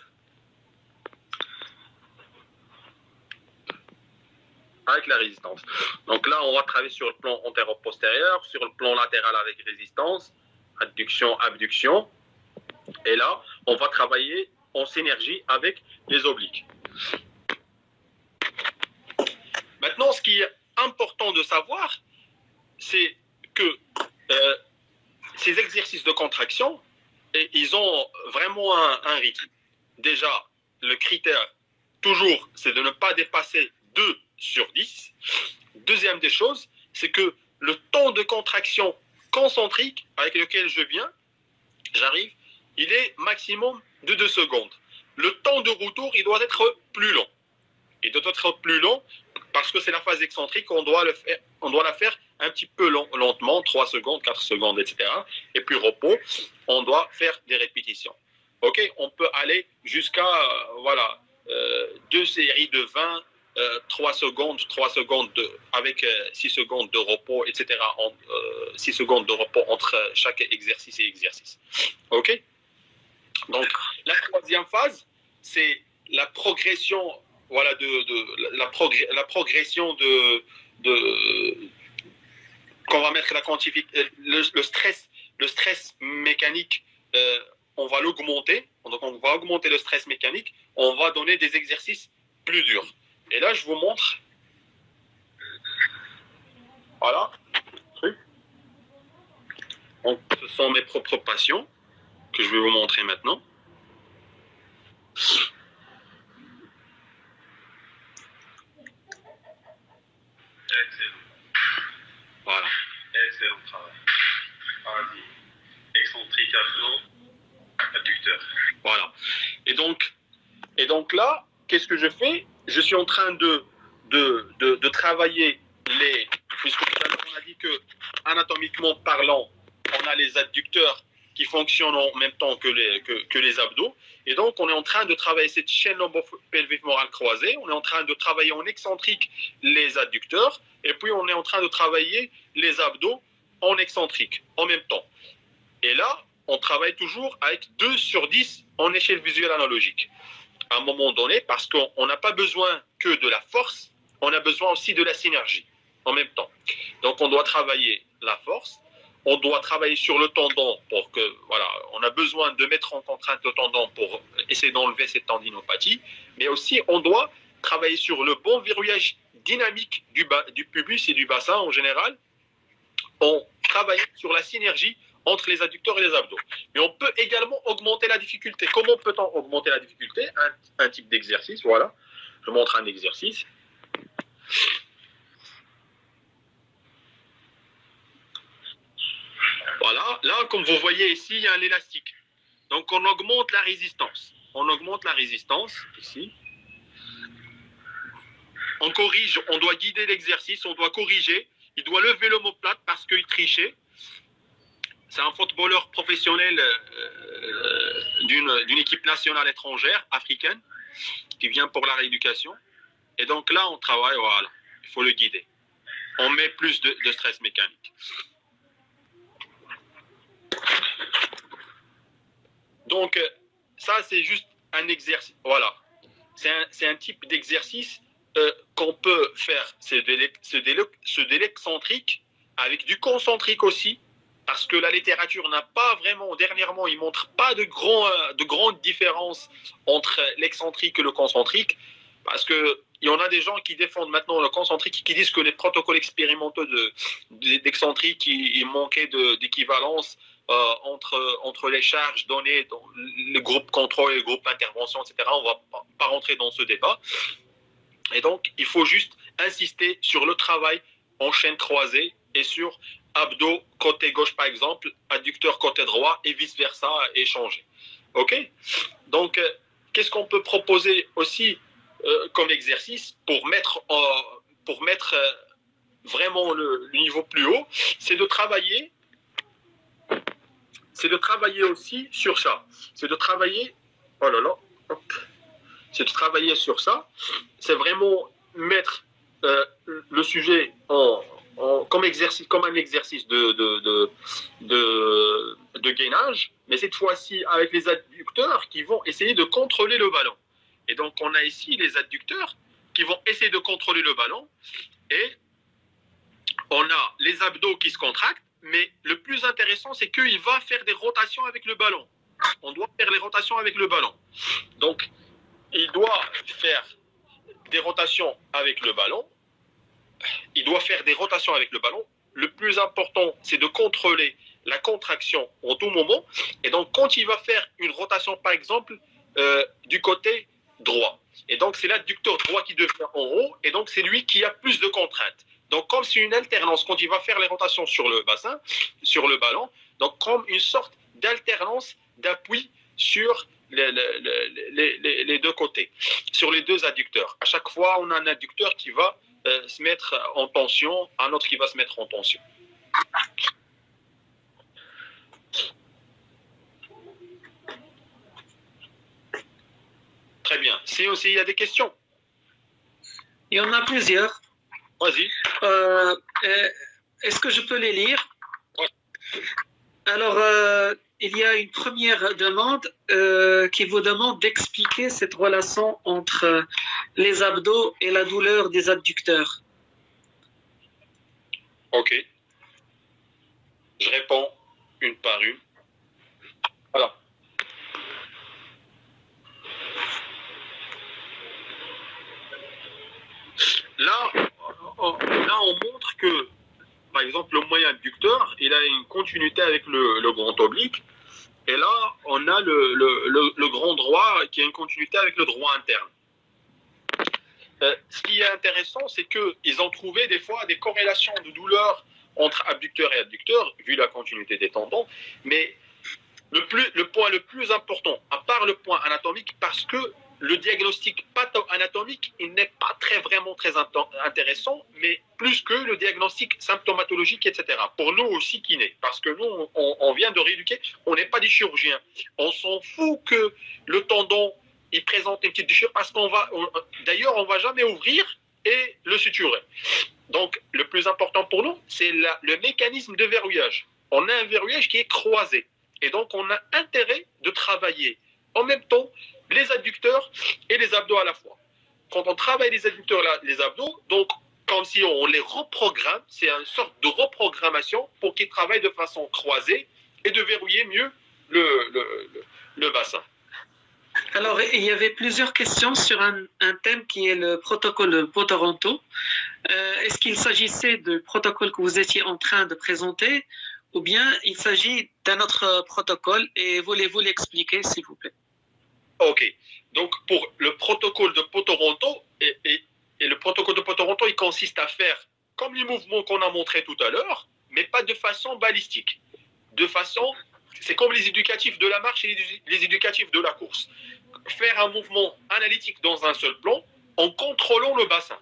Avec la résistance. Donc là, on va travailler sur le plan antéro-postérieur, sur le plan latéral avec résistance, adduction, abduction. Et là, on va travailler en synergie avec les obliques. Maintenant, ce qui est important de savoir, c'est que ces exercices de contraction, ils ont vraiment un rythme. Déjà, le critère, toujours, c'est de ne pas dépasser 2 sur 10. Deuxième des choses, c'est que le temps de contraction concentrique avec lequel j'arrive, il est maximum de 2 secondes. Le temps de retour, il doit être plus long. Il doit être plus long parce que c'est la phase excentrique, on doit la faire un petit peu lentement, 3 secondes, 4 secondes, etc. Et puis repos, on doit faire des répétitions. Ok, on peut aller jusqu'à 2 séries de 20, 3 secondes avec 6 secondes de repos, etc. 6 secondes de repos entre chaque exercice et exercice. Ok. Donc, la troisième phase, c'est la progression, la progression qu'on va mettre le stress mécanique, on va l'augmenter. Donc, on va augmenter le stress mécanique. On va donner des exercices plus durs. Et là, je vous montre. Voilà. Donc, ce sont mes propres patients que je vais vous montrer maintenant. Excellent. Voilà. Excellent travail. Vas-y. Excentrique à flanc, adducteur. Voilà. Et donc là, qu'est-ce que je fais? Je suis en train de travailler puisque tout à l'heure on a dit que anatomiquement parlant, on a les adducteurs qui fonctionnent en même temps que les abdos. Et donc, on est en train de travailler cette chaîne lombo-pelvique morale croisée. On est en train de travailler en excentrique les adducteurs. Et puis, on est en train de travailler les abdos en excentrique en même temps. Et là, on travaille toujours avec 2 sur 10 en échelle visuelle analogique. À un moment donné, parce qu'on n'a pas besoin que de la force, on a besoin aussi de la synergie en même temps. Donc, on doit travailler la force. On doit travailler sur le tendon pour que, on a besoin de mettre en contrainte le tendon pour essayer d'enlever cette tendinopathie. Mais aussi, on doit travailler sur le bon verrouillage dynamique du pubis et du bassin en général. On travaille sur la synergie entre les adducteurs et les abdos. Mais on peut également augmenter la difficulté. Comment peut-on augmenter la difficulté? Un type d'exercice, voilà. Je montre un exercice. Voilà, là, comme vous voyez ici, il y a un élastique. Donc, on augmente la résistance. On augmente la résistance, ici. on corrige, on doit guider l'exercice, on doit corriger. Il doit lever l'omoplate parce qu'il trichait. C'est un footballeur professionnel d'une équipe nationale étrangère, africaine, qui vient pour la rééducation. Et donc là, on travaille, voilà, il faut le guider. On met plus de stress mécanique. Donc, ça, c'est juste un exercice. Voilà. C'est un type d'exercice qu'on peut faire. C'est de l'excentrique avec du concentrique aussi. Parce que la littérature n'a pas vraiment, dernièrement, il ne montre pas de grandes différences entre l'excentrique et le concentrique. Parce qu'il y en a des gens qui défendent maintenant le concentrique, qui disent que les protocoles expérimentaux d'excentrique, il manquait d'équivalence entre les charges données dans le groupe contrôle et le groupe intervention, etc. On ne va pas rentrer dans ce débat. Et donc, il faut juste insister sur le travail en chaîne croisée et sur abdos côté gauche, par exemple, adducteur côté droit et vice-versa, échanger. OK? Donc, qu'est-ce qu'on peut proposer aussi comme exercice pour mettre vraiment le niveau plus haut? C'est de travailler aussi sur ça. C'est de travailler, oh là là, hop. C'est de travailler sur ça. C'est vraiment mettre le sujet comme un exercice de gainage, mais cette fois-ci avec les adducteurs qui vont essayer de contrôler le ballon. Et donc, on a ici les adducteurs qui vont essayer de contrôler le ballon et on a les abdos qui se contractent, mais le plus intéressant, c'est qu'il va faire des rotations avec le ballon. On doit faire les rotations avec le ballon. Donc, il doit faire des rotations avec le ballon. Le plus important, c'est de contrôler la contraction en tout moment. Et donc, quand il va faire une rotation, par exemple, du côté droit, et donc c'est l'adducteur droit qui devient en haut, et donc c'est lui qui a plus de contraintes. Donc, comme c'est une alternance, quand il va faire les rotations sur le bassin, sur le ballon, donc comme une sorte d'alternance d'appui sur les deux côtés, sur les deux adducteurs. À chaque fois, on a un adducteur qui va se mettre en tension, un autre qui va se mettre en tension. Très bien. Si aussi il y a des questions. Il y en a plusieurs. Vas-y. Est-ce que je peux les lire? Ouais. Alors, il y a une première demande qui vous demande d'expliquer cette relation entre les abdos et la douleur des adducteurs. Ok. Je réponds une par une. Alors. Là, on montre que, par exemple, le moyen adducteur, il a une continuité avec le grand oblique. Et là, on a le grand droit qui a une continuité avec le droit interne. Ce qui est intéressant, c'est qu'ils ont trouvé des fois des corrélations de douleur entre abducteur et adducteur, vu la continuité des tendons. Mais le point le plus important, à part le point anatomique, parce que le diagnostic patho-anatomique, il n'est pas vraiment très intéressant, mais plus que le diagnostic symptomatologique, etc. Pour nous aussi kinés, parce que nous, on vient de rééduquer, on n'est pas des chirurgiens. On s'en fout que le tendon, il présente une petite déchirure, parce d'ailleurs, on ne va jamais ouvrir et le suturer. Donc, le plus important pour nous, c'est le mécanisme de verrouillage. On a un verrouillage qui est croisé. Et donc, on a intérêt de travailler en même temps les adducteurs et les abdos à la fois. Quand on travaille les adducteurs et les abdos, donc comme si on les reprogramme, c'est une sorte de reprogrammation pour qu'ils travaillent de façon croisée et de verrouiller mieux le bassin. Alors, il y avait plusieurs questions sur un thème qui est le protocole de Potoronto. Est-ce qu'il s'agissait du protocole que vous étiez en train de présenter ou bien il s'agit d'un autre protocole et voulez-vous l'expliquer, s'il vous plaît? Ok. Donc, pour le protocole de Potoronto, et le protocole de Potoronto, il consiste à faire comme les mouvements qu'on a montrés tout à l'heure, mais pas de façon balistique. C'est comme les éducatifs de la marche et les éducatifs de la course. Faire un mouvement analytique dans un seul plan en contrôlant le bassin.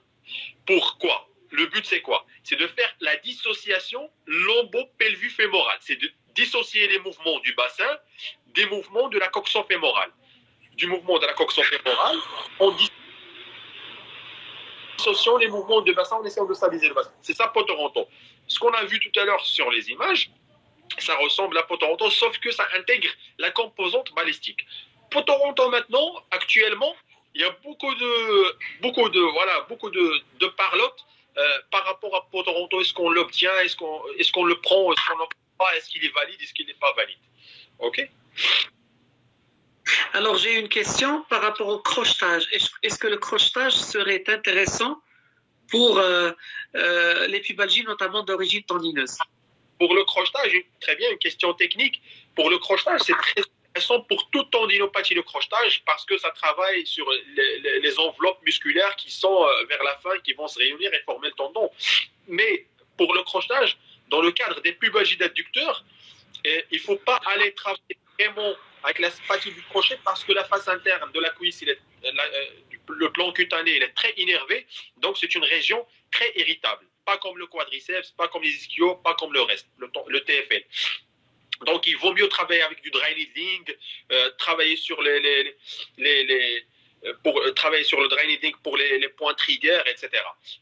Pourquoi? Le but, c'est quoi? C'est de faire la dissociation lombo-pelvio-fémorale. C'est de dissocier les mouvements du bassin des mouvements de la coxon fémorale. Du mouvement de la coxon fémorale, on dissociant les mouvements du bassin en essayant de stabiliser le bassin. C'est ça, Potoronto. Ce qu'on a vu tout à l'heure sur les images, ça ressemble à Potoronto, sauf que ça intègre la composante balistique. Potoronto maintenant, actuellement, il y a beaucoup de parlotte par rapport à Potoronto. Est-ce qu'on l'obtient? Est-ce qu'on le prend? Est-ce qu'on l'obtient pas? Est-ce qu'il est valide? Est-ce qu'il n'est pas valide? Ok. Alors, j'ai une question par rapport au crochetage. Est-ce que le crochetage serait intéressant pour les pubalgies, notamment d'origine tendineuse? Pour le crochetage, très bien, une question technique. Pour le crochetage, c'est très intéressant pour toute tendinopathie de crochetage parce que ça travaille sur les enveloppes musculaires qui sont vers la fin, qui vont se réunir et former le tendon. Mais pour le crochetage, dans le cadre des pubalgies d'adducteurs, il ne faut pas aller travailler vraiment avec la spatule du crochet parce que la face interne de la cuisse, le plan cutané, il est très innervé, donc c'est une région très irritable. Pas comme le quadriceps, pas comme les ischios, pas comme le reste, le TFL. Donc il vaut mieux travailler avec du dry needling, travailler sur travailler sur le dry needling pour les points trigger, etc.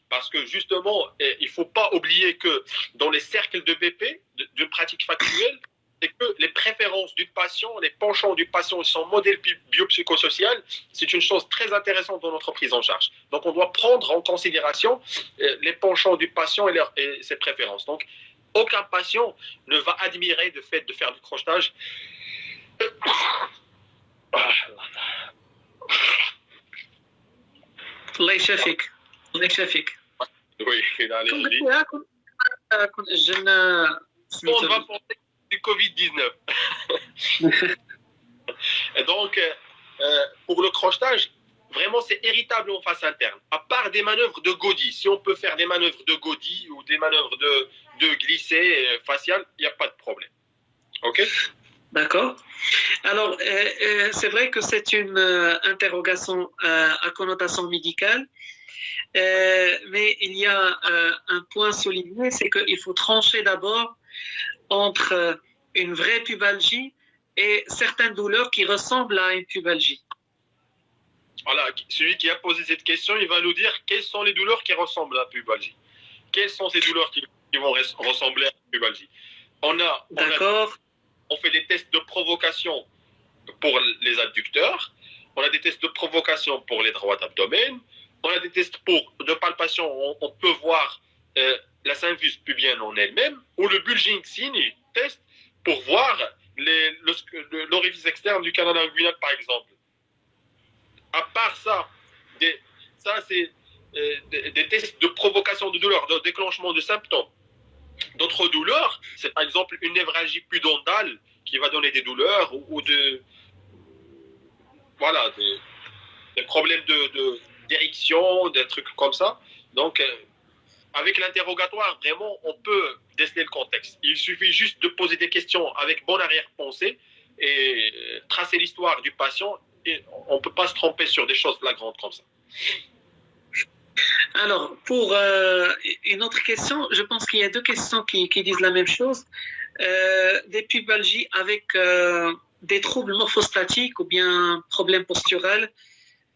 Parce que justement, il ne faut pas oublier que dans les cercles de BP, de pratique factuelle, c'est que les préférences du patient, les penchants du patient, son modèle biopsychosocial, c'est une chose très intéressante dans notre prise en charge. Donc, on doit prendre en considération les penchants du patient et ses préférences. Donc, aucun patient ne va admirer le fait de faire du crochetage. الله يشافيك الله يشافيك. Oui, il a allergie. On va penser du Covid-19. Et donc, pour le crochetage, vraiment, c'est irritable en face interne. À part des manœuvres de Goddy, si on peut faire des manœuvres de Goddy ou des manœuvres de glissé facial, il n'y a pas de problème. OK? D'accord. Alors, c'est vrai que c'est une interrogation à connotation médicale, mais il y a un point souligné, c'est qu'il faut trancher d'abord entre une vraie pubalgie et certaines douleurs qui ressemblent à une pubalgie. Voilà, celui qui a posé cette question, il va nous dire quelles sont les douleurs qui ressemblent à la pubalgie. Quelles sont ces douleurs qui vont ressembler à la pubalgie? On fait des tests de provocation pour les adducteurs, on a des tests de provocation pour les droits d'abdomen, on a des tests de palpation, on peut voir la symphyse pubienne en elle-même, ou le bulging sign test pour voir l'orifice externe du canal inguinal, par exemple. À part ça, c'est des tests de provocation de douleur, de déclenchement de symptômes. D'autres douleurs, c'est par exemple une névralgie pudendale qui va donner des douleurs ou des problèmes d'érection, des trucs comme ça. Donc, avec l'interrogatoire, vraiment, on peut déceler le contexte. Il suffit juste de poser des questions avec bonne arrière-pensée et tracer l'histoire du patient. Et on ne peut pas se tromper sur des choses flagrantes comme ça. Alors, pour une autre question, je pense qu'il y a deux questions qui disent la même chose. Des pubalgies avec des troubles morphostatiques ou bien problèmes posturels.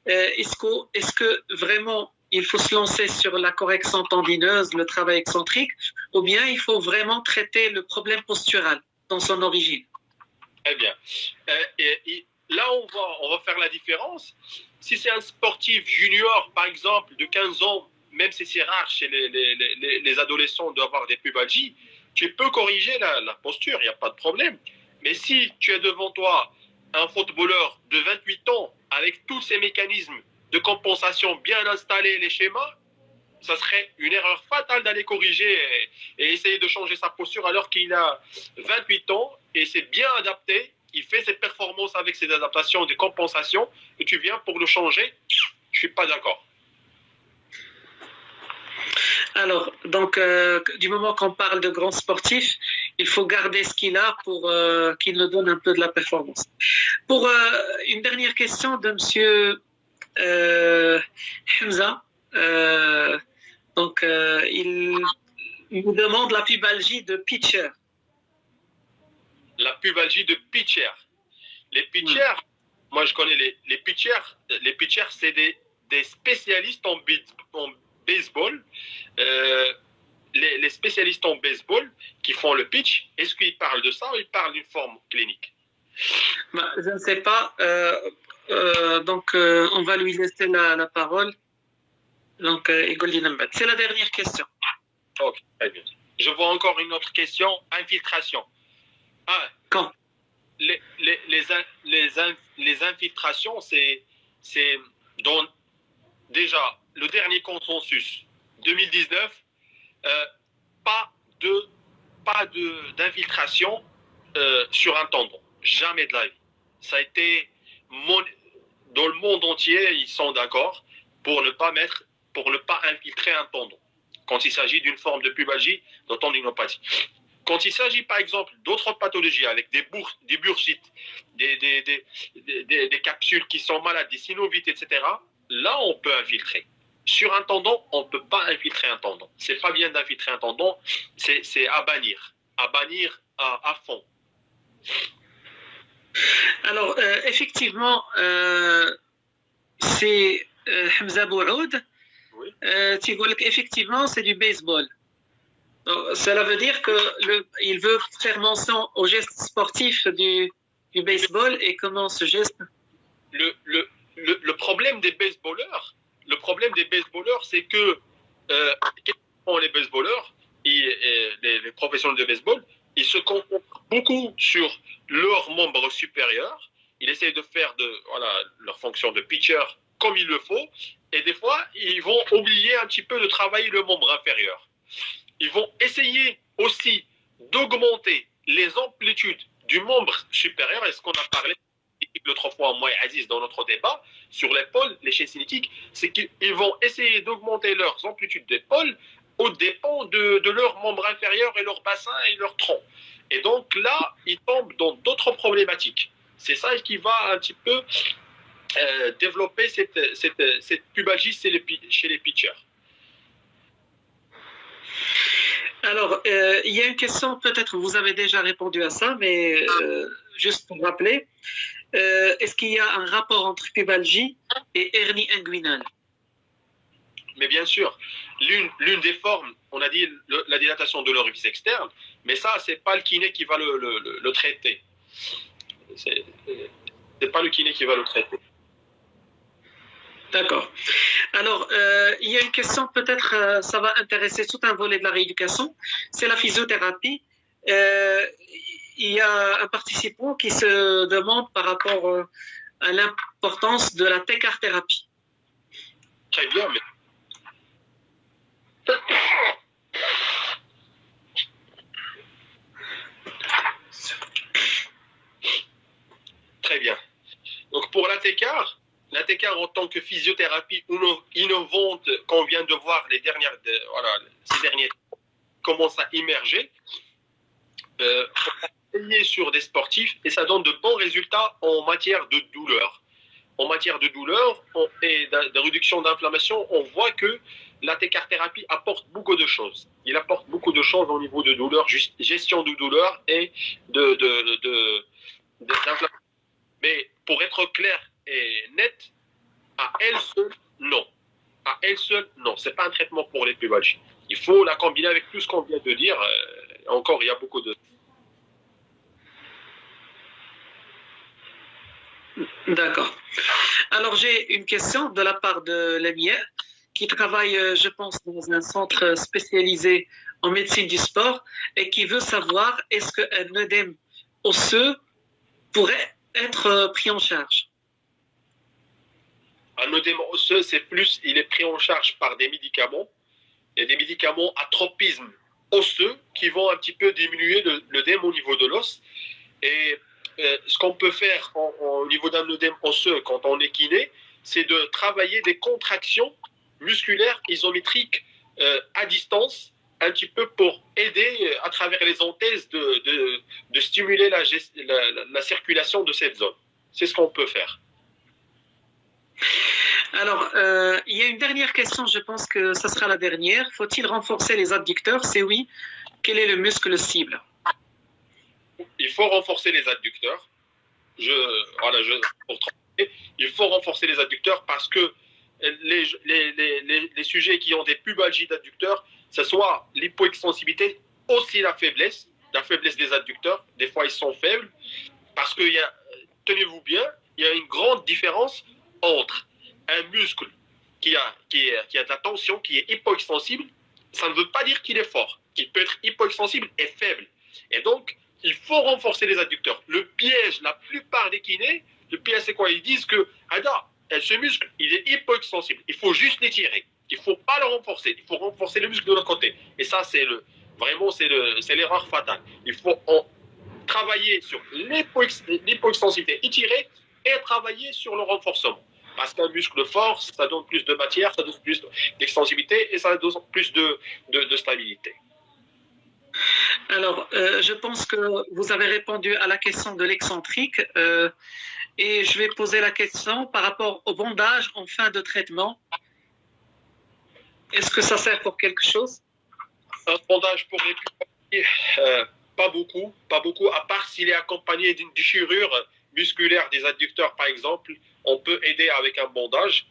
Est-ce que vraiment il faut se lancer sur la correction tendineuse, le travail excentrique, ou bien il faut vraiment traiter le problème postural dans son origine? Très bien. Là, on va faire la différence. Si c'est un sportif junior, par exemple, de 15 ans, même si c'est rare chez les adolescents d'avoir des pubalgies, tu peux corriger la posture, il n'y a pas de problème. Mais si tu as devant toi un footballeur de 28 ans avec tous ces mécanismes de compensation bien installés, les schémas, ça serait une erreur fatale d'aller corriger et essayer de changer sa posture alors qu'il a 28 ans et c'est bien adapté. Il fait ses performances avec ses adaptations, des compensations, et tu viens pour le changer. Je ne suis pas d'accord. Alors, donc, du moment qu'on parle de grands sportifs, il faut garder ce qu'il a pour qu'il nous donne un peu de la performance. Pour une dernière question de M. Hamza, Donc, il nous demande la pubalgie de pitcher. La pubalgie de pitcher. Les pitchers, moi je connais les pitchers. Les pitchers, c'est des spécialistes en baseball. Les spécialistes en baseball qui font le pitch, est-ce qu'ils parlent de ça ou ils parlent d'une forme clinique? Bah, je ne sais pas. Donc, on va lui laisser la parole. Donc, c'est la dernière question. Ok, très bien. Je vois encore une autre question. Infiltration. Ah, Quand? Les infiltrations, c'est dans déjà le dernier consensus 2019, pas d'infiltration sur un tendon. Jamais de la vie. Ça a été dans le monde entier, ils sont d'accord pour ne pas infiltrer un tendon quand il s'agit d'une forme de pubalgie, de tendinopathie. Quand il s'agit, par exemple, d'autres pathologies avec des bursites, des capsules qui sont malades, des synovites, etc., là, on peut infiltrer. Sur un tendon, on ne peut pas infiltrer un tendon. C'est pas bien d'infiltrer un tendon, c'est à bannir à fond. Alors, effectivement, c'est Hamza Bououd. Oui. Effectivement, c'est du baseball. Donc, cela veut dire qu'il veut faire mention au geste sportif du baseball et comment ce geste. Le problème des baseballeurs, c'est que qu'est-ce que font les baseballeurs, les professionnels de baseball, ils se concentrent beaucoup sur leurs membres supérieurs. Ils essayent de faire leur fonction de pitcher comme il le faut. Et des fois, ils vont oublier un petit peu de travailler le membre inférieur. Ils vont essayer aussi d'augmenter les amplitudes du membre supérieur. Et ce qu'on a parlé l'autre fois, moi et Aziz, dans notre débat sur l'épaule, les chaînes cinétiques, c'est qu'ils vont essayer d'augmenter leurs amplitudes d'épaule aux dépens de leurs membres inférieurs et leur bassin et leur tronc. Et donc là, ils tombent dans d'autres problématiques. C'est ça qui va un petit peu développer cette pubalgie chez les pitchers. Alors, il y a une question, peut-être vous avez déjà répondu à ça, mais juste pour rappeler, est-ce qu'il y a un rapport entre pubalgie et hernie inguinale? Mais bien sûr, l'une des formes, on a dit la dilatation de l'orifice externe, mais ça, c'est pas le kiné qui va le traiter. C'est pas le kiné qui va le traiter. D'accord. Alors, il y a une question, peut-être ça va intéresser tout un volet de la rééducation, c'est la physiothérapie. Il y a un participant qui se demande par rapport à l'importance de la técarthérapie. Très bien, mais... Très bien. Donc pour la técar en tant que physiothérapie innovante qu'on vient de voir ces derniers temps commence à immerger, sur des sportifs et ça donne de bons résultats en matière de douleur. En matière de douleur et de réduction d'inflammation, on voit que la técarthérapie apporte beaucoup de choses. Il apporte beaucoup de choses au niveau de douleur, gestion de douleur et d'inflammation. Mais pour être clair et net, à elle seule, non. À elle seule, non. Ce n'est pas un traitement pour les pubalgies. Il faut la combiner avec tout ce qu'on vient de dire. Encore, il y a beaucoup de... D'accord. Alors, j'ai une question de la part de Lamia, qui travaille, je pense, dans un centre spécialisé en médecine du sport et qui veut savoir est-ce qu'un œdème osseux pourrait être pris en charge. Un œdème osseux, il est pris en charge par des médicaments. Il y a des médicaments à tropisme osseux qui vont un petit peu diminuer l'œdème au niveau de l'os. Et ce qu'on peut faire au niveau d'un œdème osseux quand on est kiné, c'est de travailler des contractions musculaires isométriques à distance, un petit peu pour aider à travers les anthèses de stimuler la circulation de cette zone. C'est ce qu'on peut faire. Alors, il y a une dernière question, je pense que ça sera la dernière. Faut-il renforcer les adducteurs? C'est oui. Quel est le muscle cible? Il faut renforcer les adducteurs. Voilà, pour trancher, il faut renforcer les adducteurs parce que les sujets qui ont des pubalgies d'adducteurs, ce soit l'hypoextensibilité, aussi la faiblesse des adducteurs. Des fois, ils sont faibles parce que, tenez-vous bien, il y a une grande différence entre un muscle qui a de la tension, qui est hypoextensible. Ça ne veut pas dire qu'il est fort. Il peut être hypoextensible et faible. Et donc, il faut renforcer les adducteurs. Le piège, la plupart des kinés, le piège, c'est quoi? Ils disent que, ce muscle, il est hypoextensible. Il faut juste l'étirer. Il ne faut pas le renforcer. Il faut renforcer le muscle de l'autre côté. Et ça, vraiment, c'est l'erreur fatale. Il faut travailler sur l'hypoextensivité étirée et travailler sur le renforcement. Parce qu'un muscle fort, ça donne plus de matière, ça donne plus d'extensivité et ça donne plus de stabilité. Alors, je pense que vous avez répondu à la question de l'excentrique et je vais poser la question par rapport au bandage en fin de traitement. Est-ce que ça sert pour quelque chose? Un bandage pour les pubalgies, pas beaucoup, à part s'il est accompagné d'une déchirure musculaire des adducteurs, par exemple, on peut aider avec un bandage,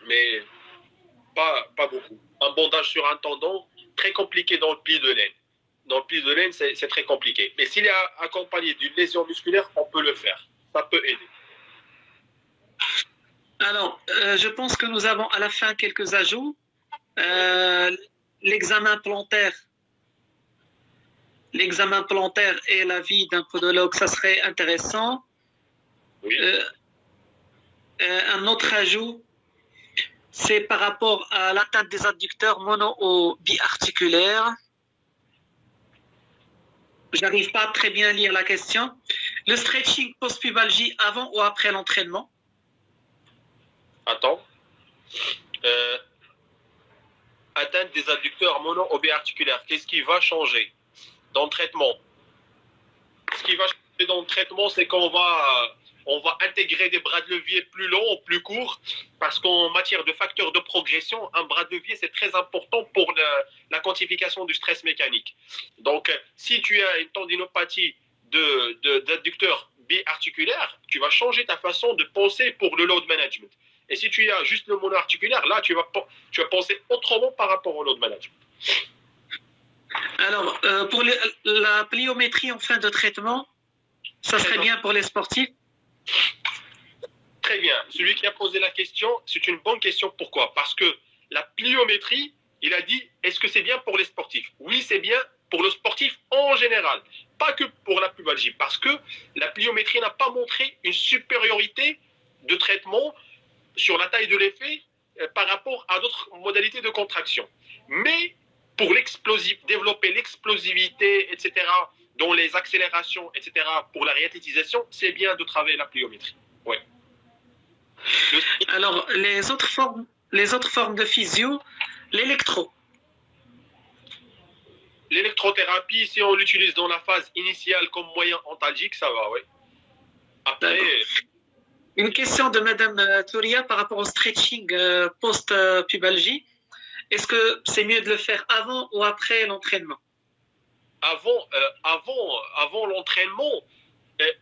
mais pas beaucoup. Un bandage sur un tendon, très compliqué dans le pli de laine. Dans le pli de laine, c'est très compliqué. Mais s'il est accompagné d'une lésion musculaire, on peut le faire. Ça peut aider. Alors, je pense que nous avons à la fin quelques ajouts. L'examen plantaire et l'avis d'un podologue, ça serait intéressant. Oui. Un autre ajout, c'est par rapport à l'atteinte des adducteurs mono ou biarticulaires. J'arrive pas à très bien lire la question. Le stretching post-pubalgie avant ou après l'entraînement? Attends. Atteinte des adducteurs mono ou biarticulaires. Qu'est-ce qui va changer dans le traitement? Ce qui va changer dans le traitement, c'est qu'on va intégrer des bras de levier plus longs ou plus courts, parce qu'en matière de facteurs de progression, un bras de levier, c'est très important pour la quantification du stress mécanique. Donc, si tu as une tendinopathie d'adducteur biarticulaire, tu vas changer ta façon de penser pour le load management. Et si tu as juste le monoarticulaire, là, tu vas penser autrement par rapport au load management. Alors, pour la pliométrie en fin de traitement, ça serait bien pour les sportifs? Très bien. Celui qui a posé la question, c'est une bonne question. Pourquoi? Parce que la pliométrie, il a dit, est-ce que c'est bien pour les sportifs? Oui, c'est bien pour le sportif en général, pas que pour la pubalgie, parce que la pliométrie n'a pas montré une supériorité de traitement sur la taille de l'effet par rapport à d'autres modalités de contraction. Mais pour développer l'explosivité, etc., dans les accélérations, etc., pour la réathlétisation, c'est bien de travailler la pliométrie. Ouais. Alors, les autres formes de physio, l'électro. L'électrothérapie, si on l'utilise dans la phase initiale comme moyen antalgique, ça va, oui. Après... Une question de Madame Touria par rapport au stretching post-pubalgie. Est-ce que c'est mieux de le faire avant ou après l'entraînement? Avant l'entraînement,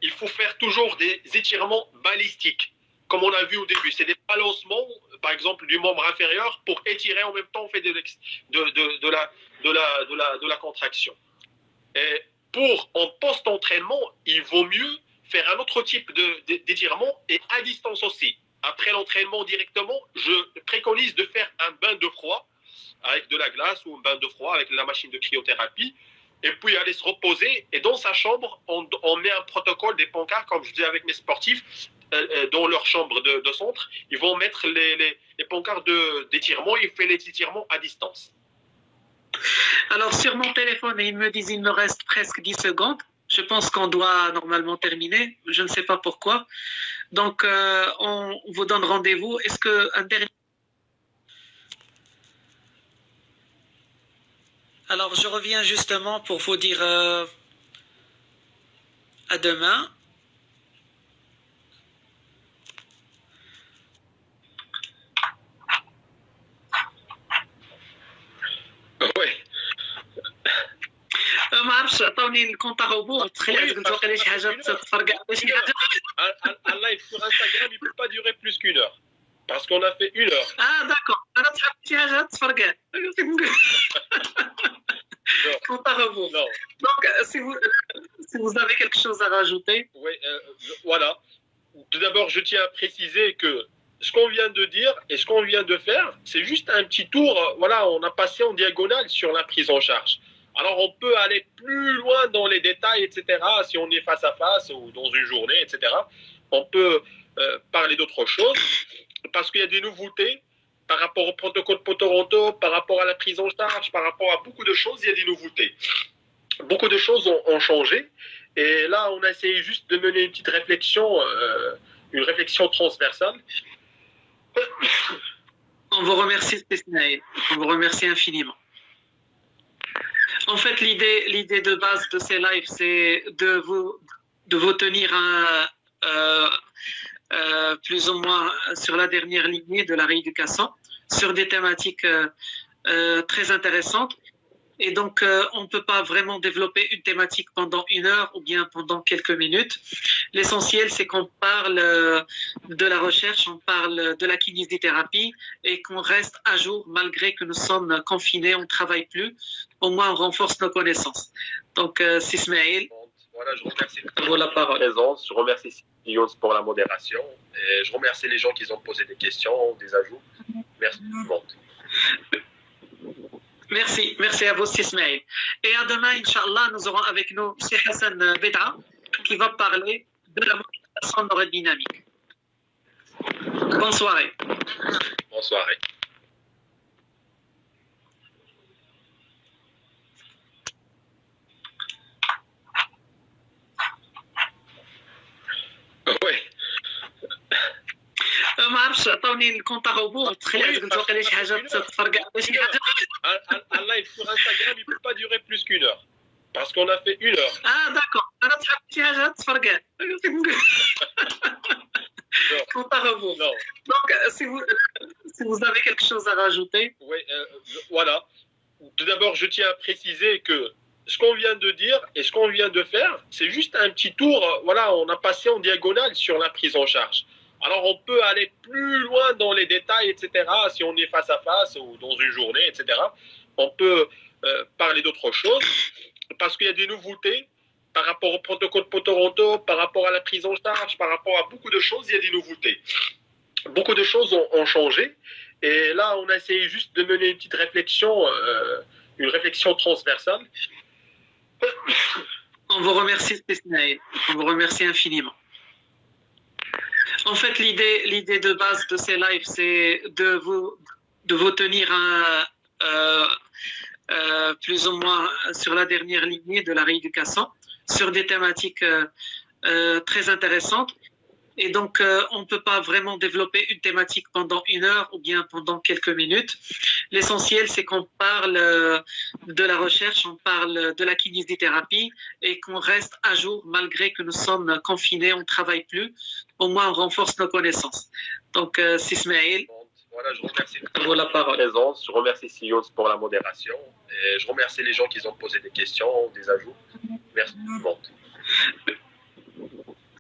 il faut faire toujours des étirements balistiques. Comme on a vu au début, c'est des balancements, par exemple, du membre inférieur pour étirer en même temps, on fait de la contraction. Et en post-entraînement, il vaut mieux faire un autre type d'étirement et à distance aussi. Après l'entraînement directement, je préconise de faire un bain de froid avec de la glace ou un bain de froid avec la machine de cryothérapie et puis aller se reposer. Et dans sa chambre, on met un protocole, des pancartes, comme je dis avec mes sportifs, dans leur chambre de centre. Ils vont mettre les pancartes d'étirement. Ils font les étirements à distance. Alors, sur mon téléphone, ils me disent qu'il me reste presque 10 secondes. Je pense qu'on doit normalement terminer. Je ne sais pas pourquoi. Donc, on vous donne rendez-vous. Est-ce qu'un dernier... Alors, je reviens justement pour vous dire à demain. عرفتش عطاوني الكونت روبو تخيل قلت واقيلا شي حاجه تفرقع شي حاجه. Un live sur Instagram, il ne peut pas durer plus qu'une heure. Parce qu'on a fait une heure. داكور انا تحب شي حاجه تفرقع. كونت روبو. Non. Donc si vous avez quelque chose à rajouter. Oui, voilà. Tout d'abord, je tiens à préciser que ce qu'on vient de dire et ce qu'on vient de faire, c'est juste un petit tour. Voilà, on a passé en diagonale sur la prise en charge. Alors, on peut aller plus loin dans les détails, etc. Si on est face à face ou dans une journée, etc. On peut parler d'autres choses parce qu'il y a des nouveautés par rapport au protocole Toronto, par rapport à la prise en charge, par rapport à beaucoup de choses, il y a des nouveautés. Beaucoup de choses ont changé. Et là, on a essayé juste de mener une petite réflexion, une réflexion transversale. On vous remercie, Ismaël. On vous remercie infiniment. En fait, l'idée de base de ces lives, c'est de vous tenir plus ou moins sur la dernière lignée de la rééducation, sur des thématiques très intéressantes. Et donc, on ne peut pas vraiment développer une thématique pendant une heure ou bien pendant quelques minutes. L'essentiel, c'est qu'on parle de la recherche, on parle de la kinésithérapie et qu'on reste à jour malgré que nous sommes confinés, on ne travaille plus. Au moins, on renforce nos connaissances. Donc, Ismaël. Voilà, je remercie pour la parole. Présence, je remercie Younes pour la modération et je remercie les gens qui ont posé des questions, des ajouts. Merci tout le monde. Merci à vous, Ismaël. Et à demain, Inch'Allah, nous aurons avec nous M. Hassan Bedra qui va parler de la modélisation neurodynamique. Bonne soirée. Bonne soirée. Oui. ما عرفتش عطاوني الكونت روبو تخيل قلت واقيلا شي حاجه تفرقع شي حاجه. Un live sur Instagram, il ne peut pas durer plus qu'une heure. Parce qu'on a fait une heure. داكور انا تحب شي حاجه تفرقع. كونت روبو. Non. Donc si vous avez quelque chose à rajouter. Oui, voilà. Tout d'abord, je tiens à préciser que ce qu'on vient de dire et ce qu'on vient de faire, c'est juste un petit tour. Voilà, on a passé en diagonale sur la prise en charge. Alors, on peut aller plus loin dans les détails, etc. Si on est face à face ou dans une journée, etc. On peut parler d'autres choses parce qu'il y a des nouveautés par rapport au protocole Toronto, par rapport à la prise en charge, par rapport à beaucoup de choses, il y a des nouveautés. Beaucoup de choses ont changé. Et là, on a essayé juste de mener une petite réflexion, une réflexion transversale. On vous remercie, Ismaël. On vous remercie infiniment. En fait, l'idée de base de ces lives, c'est de vous tenir plus ou moins sur la dernière lignée de la rééducation, sur des thématiques très intéressantes. Et donc, on ne peut pas vraiment développer une thématique pendant une heure ou bien pendant quelques minutes. L'essentiel, c'est qu'on parle de la recherche, on parle de la kinésithérapie et qu'on reste à jour malgré que nous sommes confinés, on ne travaille plus. Au moins, on renforce nos connaissances. Donc, Ismaël. Voilà, je remercie pour la parole. Présence, je remercie Younes pour la modération et je remercie les gens qui ont posé des questions, des ajouts. Merci tout le monde.